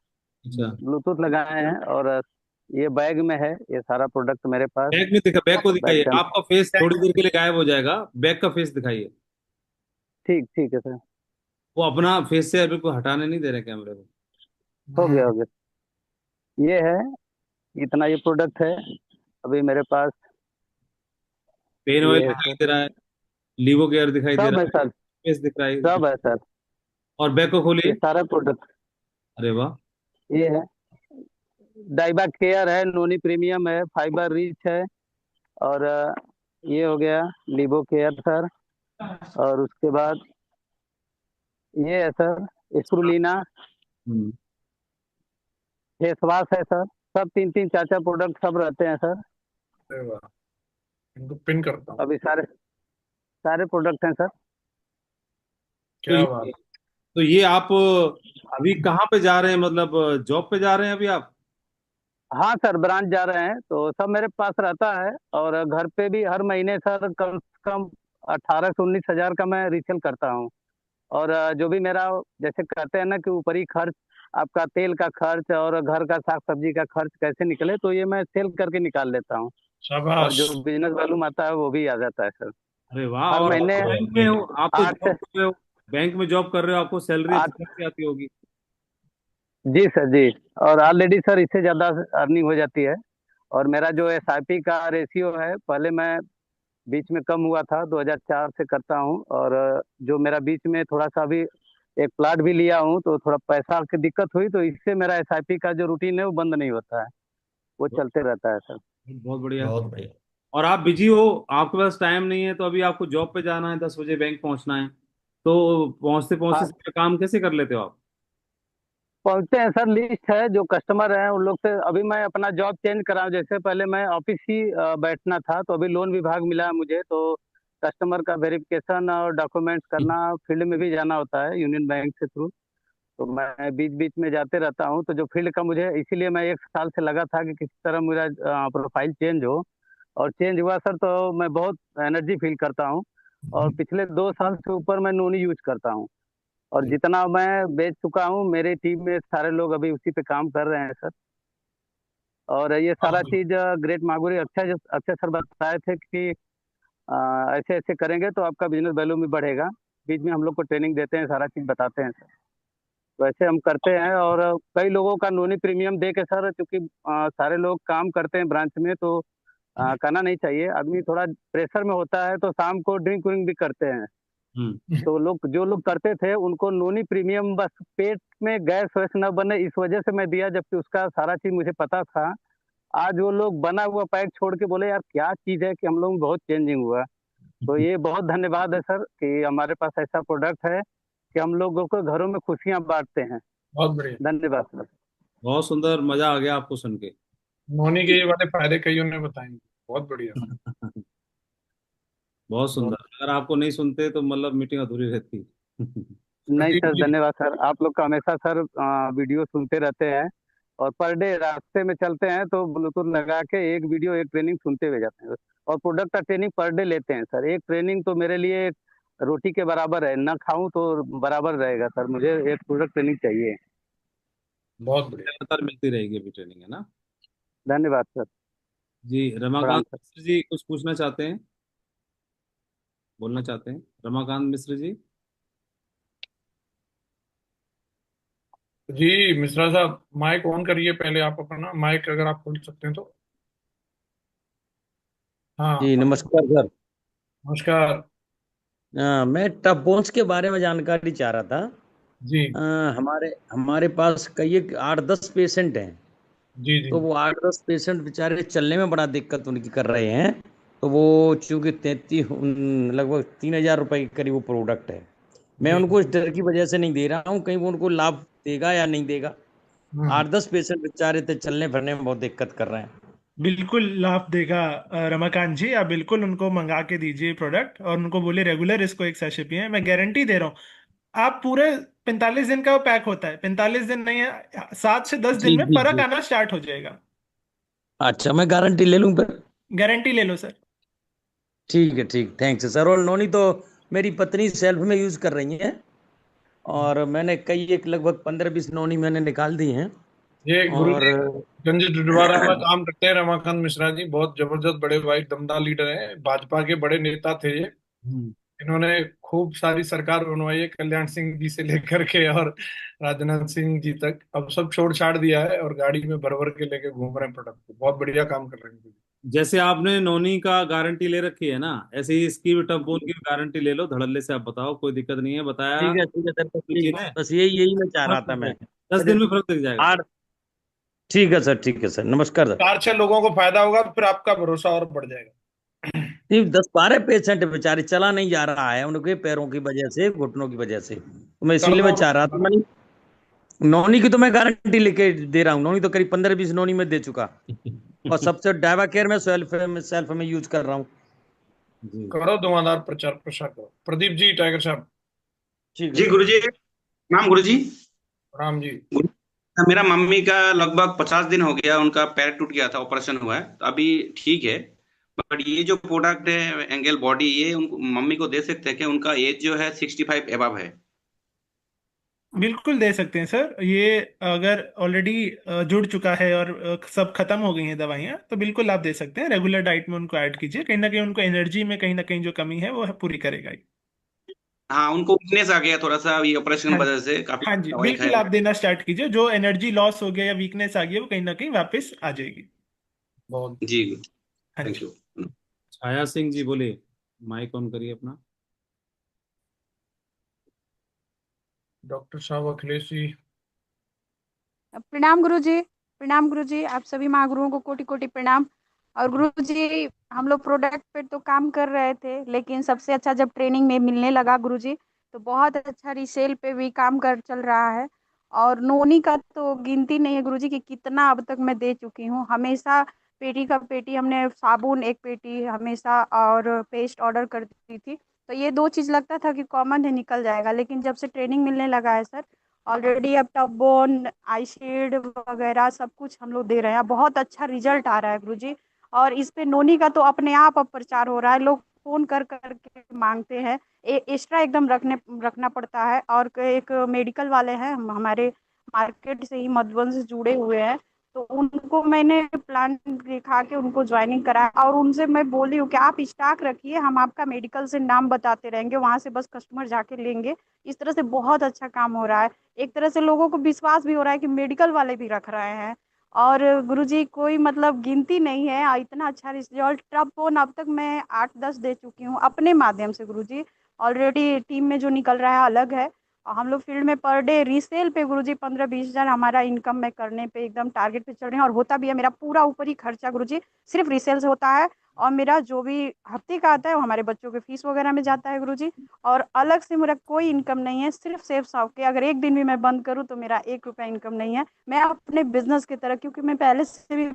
अच्छा, ब्लूटूथ लगाए हैं, और ये बैग में है, ये सारा प्रोडक्ट मेरे पास। बैक में दिखा, बैक को बैग दिखाइए, के अंदर। आपका फेस थोड़ी देर के लिए गायब हो जाएगा, बैक का फेस दिखाइए। ठीक ठीक है सर। वो अपना फेस से अभी को हटाने नहीं दे रहे कैमरे को। हो गया, हो गया। ये है, इतना ये प्रोडक्ट है अभी मेरे पास। पेन ऑयल ये है दिखाई सर। दे रहा है, लीवो केयर दिखाई दे सब है रहा है, सर, फेस दिख रहा है। सब है सर। और बैक को ये खोलिए। सारा प्रोडक्ट। अरे वाह। ये है, डाइबा केयर है, नोनी प्रीमियम है, फाइबर रिच है, और ये हो गया लीवो केयर सर। और उसके बाद ये है सर स्प्रुलिना, हम्म। फेस वॉश है सर। सब तीन तीन चार चार प्रोडक्ट सब रहते हैं सर। अरे वाह, इनको पिन करता हूँ। अभी सारे सारे प्रोडक्ट हैं सर। तो क्या बात। ये आप अभी कहाँ पे जा रहे हैं, मतलब जॉब पे जा रहे हैं अभी आप? हाँ सर, ब्रांच जा रहे हैं तो सब मेरे पास रहता है, और घर पे भी हर महीने सर कम से कम 18 से 19 हजार का मैं रिसेल करता हूँ। और जो भी मेरा, जैसे कहते हैं ना कि ऊपरी खर्च, आपका तेल का खर्च और घर का साग सब्जी का खर्च कैसे निकले, तो ये मैं सेल करके निकाल लेता हूँ। और शाबाश। जो बिजनेस वॉल्यूम आता है वो भी आ जाता है सर। अरे वाह, हर और महीने बैंक में हो आप, तो आठ जॉब से कर रहे हो, बैंक में जॉब कर रहे हो, आपको सैलरी आठ अच्छी खासी आती होगी। जी सर जी। और ऑलरेडी सर इससे ज़्यादा अर्निंग हो जाती है। और मेरा जो एसआईपी का रेशियो है, पहले मैं बीच में कम हुआ था, 2004 से करता हूँ। और जो मेरा बीच में थोड़ा सा भी एक प्लाट भी लिया हूँ, तो थोड़ा पैसा की दिक्कत हुई, तो इससे मेरा एसआईपी का जो रूटीन है वो बंद नहीं होता है, वो चलते रहता है सर। बहुत बढ़िया। बहुत बढ़िया। और आप बिजी हो, आपके पास टाइम नहीं है, तो अभी आपको जॉब पे जाना है, 10 बजे बैंक पहुंचना है, तो पहुंचते पहुंचते हाँ, सारा काम कैसे कर लेते हो आप? पहुंचते हैं सर, लिस्ट है जो कस्टमर है उन लोग से। अभी मैं अपना जॉब चेंज करा हूं, जैसे पहले मैं ऑफिस ही बैठना था, तो अभी लोन विभाग मिला है मुझे, तो कस्टमर का वेरिफिकेशन और डॉक्यूमेंट्स करना, फील्ड में भी जाना होता है यूनियन बैंक के थ्रू। तो मैं बीच बीच में जाते रहता हूँ, तो जो फील्ड का मुझे, इसीलिए मैं 1 साल से लगा था कि किसी तरह मेरा प्रोफाइल चेंज हो। और चेंज हुआ सर, तो मैं बहुत एनर्जी फील करता हूँ। और पिछले 2 साल से ऊपर मैं नोनी यूज करता हूँ, और जितना मैं बेच चुका हूँ, मेरे टीम में सारे लोग अभी उसी पे काम कर रहे हैं सर। और ये सारा चीज ग्रेट मागुरी अक्षय अक्षय सर बताए थे कि ऐसे ऐसे करेंगे तो आपका बिजनेस वैल्यू भी बढ़ेगा। बीच में हम लोग को ट्रेनिंग देते हैं, सारा चीज बताते हैं सर। तो ऐसे हम करते हैं, और कई लोगों का नोनी प्रीमियम दे के सर, क्योंकि सारे लोग काम करते हैं ब्रांच में, तो करना नहीं चाहिए। आदमी थोड़ा प्रेशर में होता है, तो शाम को ड्रिंक विंक भी करते हैं। तो लोग, जो लोग करते थे, उनको नोनी प्रीमियम, बस पेट में गैस वैस न बने इस वजह से मैं दिया, जबकि उसका सारा चीज मुझे पता था। आज वो लोग बना हुआ पैक छोड़ के बोले यार क्या चीज है, कि हम लोग में बहुत चेंजिंग हुआ। तो ये बहुत धन्यवाद है सर कि हमारे पास ऐसा प्रोडक्ट है कि हम लोगों को घरों में खुशियां बांटते हैं। बहुत बढ़िया। धन्यवाद सर। बहुत सुंदर, मजा आ गया आपको सुन के। नोनी के ये वाले फायदे कईयों ने बताएंगे। बहुत बढ़िया। बहुत बहुत। सुंदर, अगर आपको नहीं सुनते तो मतलब मीटिंग अधूरी रहती। नहीं प्रदीप सर, जी। धन्यवाद सर, आप लोग का हमेशा सर वीडियो सुनते रहते हैं। और पर डे रास्ते में चलते हैं तो ब्लूटूथ लगा के एक वीडियो एक ट्रेनिंग सुनते हुए जाते हैं। और प्रोडक्ट का ट्रेनिंग पर डे लेते हैं सर। एक ट्रेनिंग तो मेरे लिए एक रोटी के बराबर है, ना खाऊं तो बराबर रहेगा सर, मुझे एक प्रोडक्ट ट्रेनिंग चाहिए। बहुत बढ़िया। लगातार मिलती रहेगी अभी ट्रेनिंग, है ना? धन्यवाद सर। जी, प्रणाम रमाकांत सर। मिश्र जी कुछ पूछना चाहते हैं, बोलना चाहते हैं, रमाकांत मिश्र जी? जी मिश्रा साहब, माइक ऑन करिए पहले आप अपना माइक, अगर आप खोल सकते हैं तो। जी हाँ। नमस्कार सर। नमस्कार। मैं टप बोन्स के बारे में जानकारी चाह रहा था। जी हमारे हमारे पास कई 8-10 पेशेंट हैं। जी जी। तो वो 8-10 पेशेंट बेचारे चलने में बड़ा दिक्कत उनकी कर रहे हैं। तो वो चूंकि 33 लगभग 3,000 रुपए के करीब वो प्रोडक्ट है। मैं जी। उनको इस डर की वजह से नहीं दे रहा हूँ कहीं वो उनको लाभ देगा या नहीं देगा। हम्म। 8-10 पेशेंट बेचारे थे चलने फिरने में बहुत दिक्कत कर रहे हैं। बिल्कुल लाभ देगा रमाकांत जी, आप बिल्कुल उनको मंगा के दीजिए प्रोडक्ट और उनको बोले रेगुलर इसको एक सैशे पिए, मैं गारंटी दे रहा हूँ। आप पूरे 45 दिन का वो पैक होता है, 45 दिन नहीं है, 7 से 10 दिन जी में जी फर्क जी। आना स्टार्ट हो जाएगा। अच्छा मैं गारंटी ले लूँ फिर। गारंटी ले लो सर। ठीक है ठीक, थैंक्स सर। और नोनी तो मेरी पत्नी सेल्फ में यूज कर रही है और मैंने कई एक लगभग 15-20 नोनी मैंने निकाल दी हैं। ये गुरु और जी गंज डुडवारा में काम करते हैं रमाकांत मिश्रा जी, बहुत जबरदस्त बड़े भाई दमदार लीडर हैं, भाजपा के बड़े नेता थे ये। इन्होंने खूब सारी सरकार बनवाई है, कल्याण सिंह जी से लेकर के और राजनाथ सिंह जी तक। अब सब छोड़ छाड़ दिया है और गाड़ी में भर भर के लेके घूम रहे हैं प्रोडक्ट। बहुत बढ़िया काम कर रहे हैं। जैसे आपने नोनी का गारंटी ले रखी है ना, ऐसे ही इसकी भी टम्पोन की गारंटी ले लो धड़ल्ले से। आप बताओ, कोई दिक्कत नहीं है, बताया ठीक है सर, बस जी यही ने। बस यही मैं चाह रहा फर्क था दिख मैं। जाएगा, 10 दिन में फर्क दिख जाएगा। आठ ठीक है सर, नमस्कार सर। 4-6 लोगों को फायदा होगा तो फिर आपका भरोसा और बढ़ जाएगा। नहीं 10-12 पेशेंट बेचारे चला नहीं जा रहा है उनके पैरों की वजह से, घुटनों की वजह से, तो मैं कर इसीलिए दो। मैं चाह रहा था। मैं नौनी की तो मैं गारंटी लेके दे रहा हूँ, नौनी तो करीब 15-20 नौनी में दे चुका। और सबसे डायवा केयर में सेल्फ में यूज कर रहा हूँ। जी करो धुआंधार प्रचार प्रसार करो। प्रदीप जी टाइगर साहब। ठीक जी है गुरुजी, नाम गुरुजी। राम जी। मेरा मम्मी का लगभग 50 दिन हो गया, उनका पैर टूट गया था, ऑपरेशन हुआ है, तो अभी ठीक है। बट ये जो प्रोडक्ट है एंगल बॉडी, ये उनको मम्मी को दे सकते हैं कि उनका एज जो है 65 एबव है। बिल्कुल दे सकते हैं सर, ये अगर ऑलरेडी जुड़ चुका है और सब खत्म हो गई हैं दवाइयाँ, तो बिल्कुल आप दे सकते हैं। रेगुलर डाइट में उनको ऐड कीजिए, कहीं ना कहीं उनको एनर्जी में कहीं ना कहीं जो कमी है वो पूरी करेगा ये। हाँ, उनको वीकनेस आ गया थोड़ा सा, ये ऑपरेशन की हाँ वजह से काफी हाँ जी, दवाई बिल्कुल खाया। आप देना स्टार्ट कीजिए, जो एनर्जी लॉस हो गया या वीकनेस आ गई है वो कहीं ना कहीं वापस आ जाएगी। बहुत जी, हाँ थैंक जी। यू। छाया सिंह जी बोले, माइक ऑन करिए अपना। डॉक्टर साहब अखिलेश जी। प्रणाम गुरुजी। प्रणाम गुरुजी, आप सभी माँ गुरुओं को कोटि कोटि प्रणाम। और गुरुजी हम लोग प्रोडक्ट पे तो काम कर रहे थे, लेकिन सबसे अच्छा जब ट्रेनिंग में मिलने लगा गुरुजी, तो बहुत अच्छा रीसेल पे भी काम कर चल रहा है। और नोनी का तो गिनती नहीं है गुरुजी कि कितना अब तक मैं दे चुकी हूँ। हमेशा पेटी का पेटी, हमने साबुन एक पेटी हमेशा और पेस्ट ऑर्डर करती थी। तो ये दो चीज़ लगता था कि कॉमन है निकल जाएगा, लेकिन जब से ट्रेनिंग मिलने लगा है सर, ऑलरेडी अब टबोन आई शेड वगैरह सब कुछ हम लोग दे रहे हैं। बहुत अच्छा रिजल्ट आ रहा है गुरुजी। और इस पे नोनी का तो अपने आप अब प्रचार हो रहा है, लोग फोन कर करके मांगते हैं। एक्स्ट्रा एकदम रखना पड़ता है। और एक मेडिकल वाले हैं हमारे मार्केट से ही, मधुबन से जुड़े हुए हैं, तो उनको मैंने प्लान दिखा के उनको ज्वाइनिंग कराया। और उनसे मैं बोली हूँ कि आप स्टॉक रखिए, हम आपका मेडिकल से नाम बताते रहेंगे, वहां से बस कस्टमर जाके लेंगे। इस तरह से बहुत अच्छा काम हो रहा है। एक तरह से लोगों को विश्वास भी हो रहा है कि मेडिकल वाले भी रख रहे हैं। और गुरुजी कोई मतलब गिनती नहीं है, इतना अच्छा रिजल्ट। अब फोन अब तक मैं 8-10 दे चुकी हूँ अपने माध्यम से गुरुजी। ऑलरेडी टीम में जो निकल रहा है अलग है। और हम लोग फील्ड में पर डे रीसेल पे गुरुजी 15-20 हजार हमारा इनकम में करने पे एकदम टारगेट पे चल रहे हैं। और होता भी है, मेरा पूरा ऊपरी खर्चा गुरुजी सिर्फ रीसेल से होता है। और मेरा जो भी हफ्ते का आता है वो हमारे बच्चों के फीस वगैरह में जाता है गुरुजी। और अलग से मेरा कोई इनकम नहीं है, सिर्फ सेफ साफ के। अगर एक दिन भी मैं बंद करूँ तो मेरा 1 रुपया इनकम नहीं है। मैं अपने बिजनेस की तरह, क्योंकि मैं पहले से भी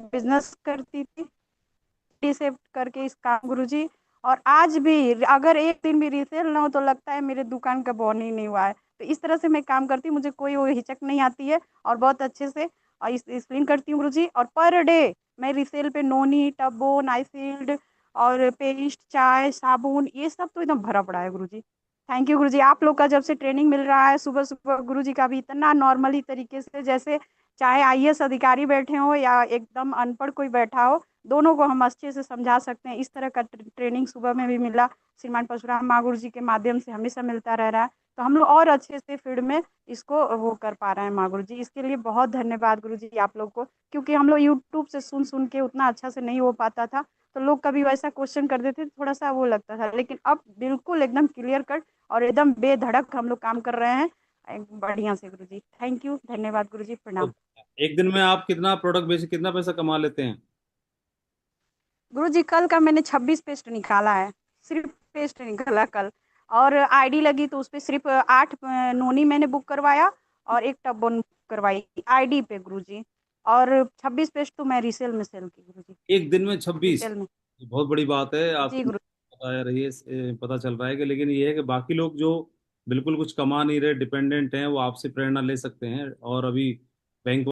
बिजनेस करती थी सेव करके इस काम गुरुजी। और आज भी अगर एक दिन भी रीसेल ना हो तो लगता है मेरे दुकान का बॉन ही नहीं हुआ है। तो इस तरह से मैं काम करती हूँ, मुझे कोई वो हिचक नहीं आती है। और बहुत अच्छे से और इस एक्सप्लेन करती हूँ गुरुजी। और पर डे मैं रीसेल पे नोनी, टबो, नाइसिल्ड और पेस्ट, चाय, साबुन, ये सब तो एकदम भरा पड़ा है गुरुजी। थैंक यू गुरुजी। आप लोग का जब से ट्रेनिंग मिल रहा है सुबह सुबह गुरुजी का भी इतना नॉर्मली तरीके से, जैसे चाहे आईएएस अधिकारी बैठे हो या एकदम अनपढ़ कोई बैठा हो, दोनों को हम अच्छे से समझा सकते हैं। इस तरह का ट्रेनिंग सुबह में भी मिला, श्रीमान परशुराम माँ गुरु जी के माध्यम से हमेशा मिलता रह रहा है। तो हम लोग और अच्छे से फील्ड में इसको वो कर पा रहे हैं माँ गुरु जी। इसके लिए बहुत धन्यवाद गुरु जी आप लोग को, क्योंकि हम लोग यूट्यूब से सुन सुन के उतना अच्छा से नहीं हो पाता था। तो लोग कभी वैसा क्वेश्चन कर देते, थोड़ा सा वो लगता था, लेकिन अब बिल्कुल एकदम क्लियर कट और एकदम बेधड़क हम लोग काम कर रहे हैं। बढ़िया से गुरुजी। थैंक यू, धन्यवाद गुरुजी, तो प्रणाम। एक दिन में आप कितना प्रोडक्ट बेच कितना पैसा कमा लेते हैं? गुरुजी कल का मैंने 26 पेस्ट निकाला है, सिर्फ पेस्ट निकाला कल। और आईडी लगी तो उस पे सिर्फ 8 नोनी मैंने बुक करवाया और एक टब बुक करवाई आईडी पे गुरुजी। और 26 पेस्ट तो मैं रीसेल में सेल की गुरुजी, एक दिन में 26? रीसेल में। बहुत बड़ी बात है जी आपको गुरु। पता रही है, पता चल रहा है कि, लेकिन ये है कि बाकी लोग जो बिल्कुल कुछ कमा नहीं रहे, डिपेंडेंट हैं, वो आपसे प्रेरणा ले सकते हैं। और अभी बैंक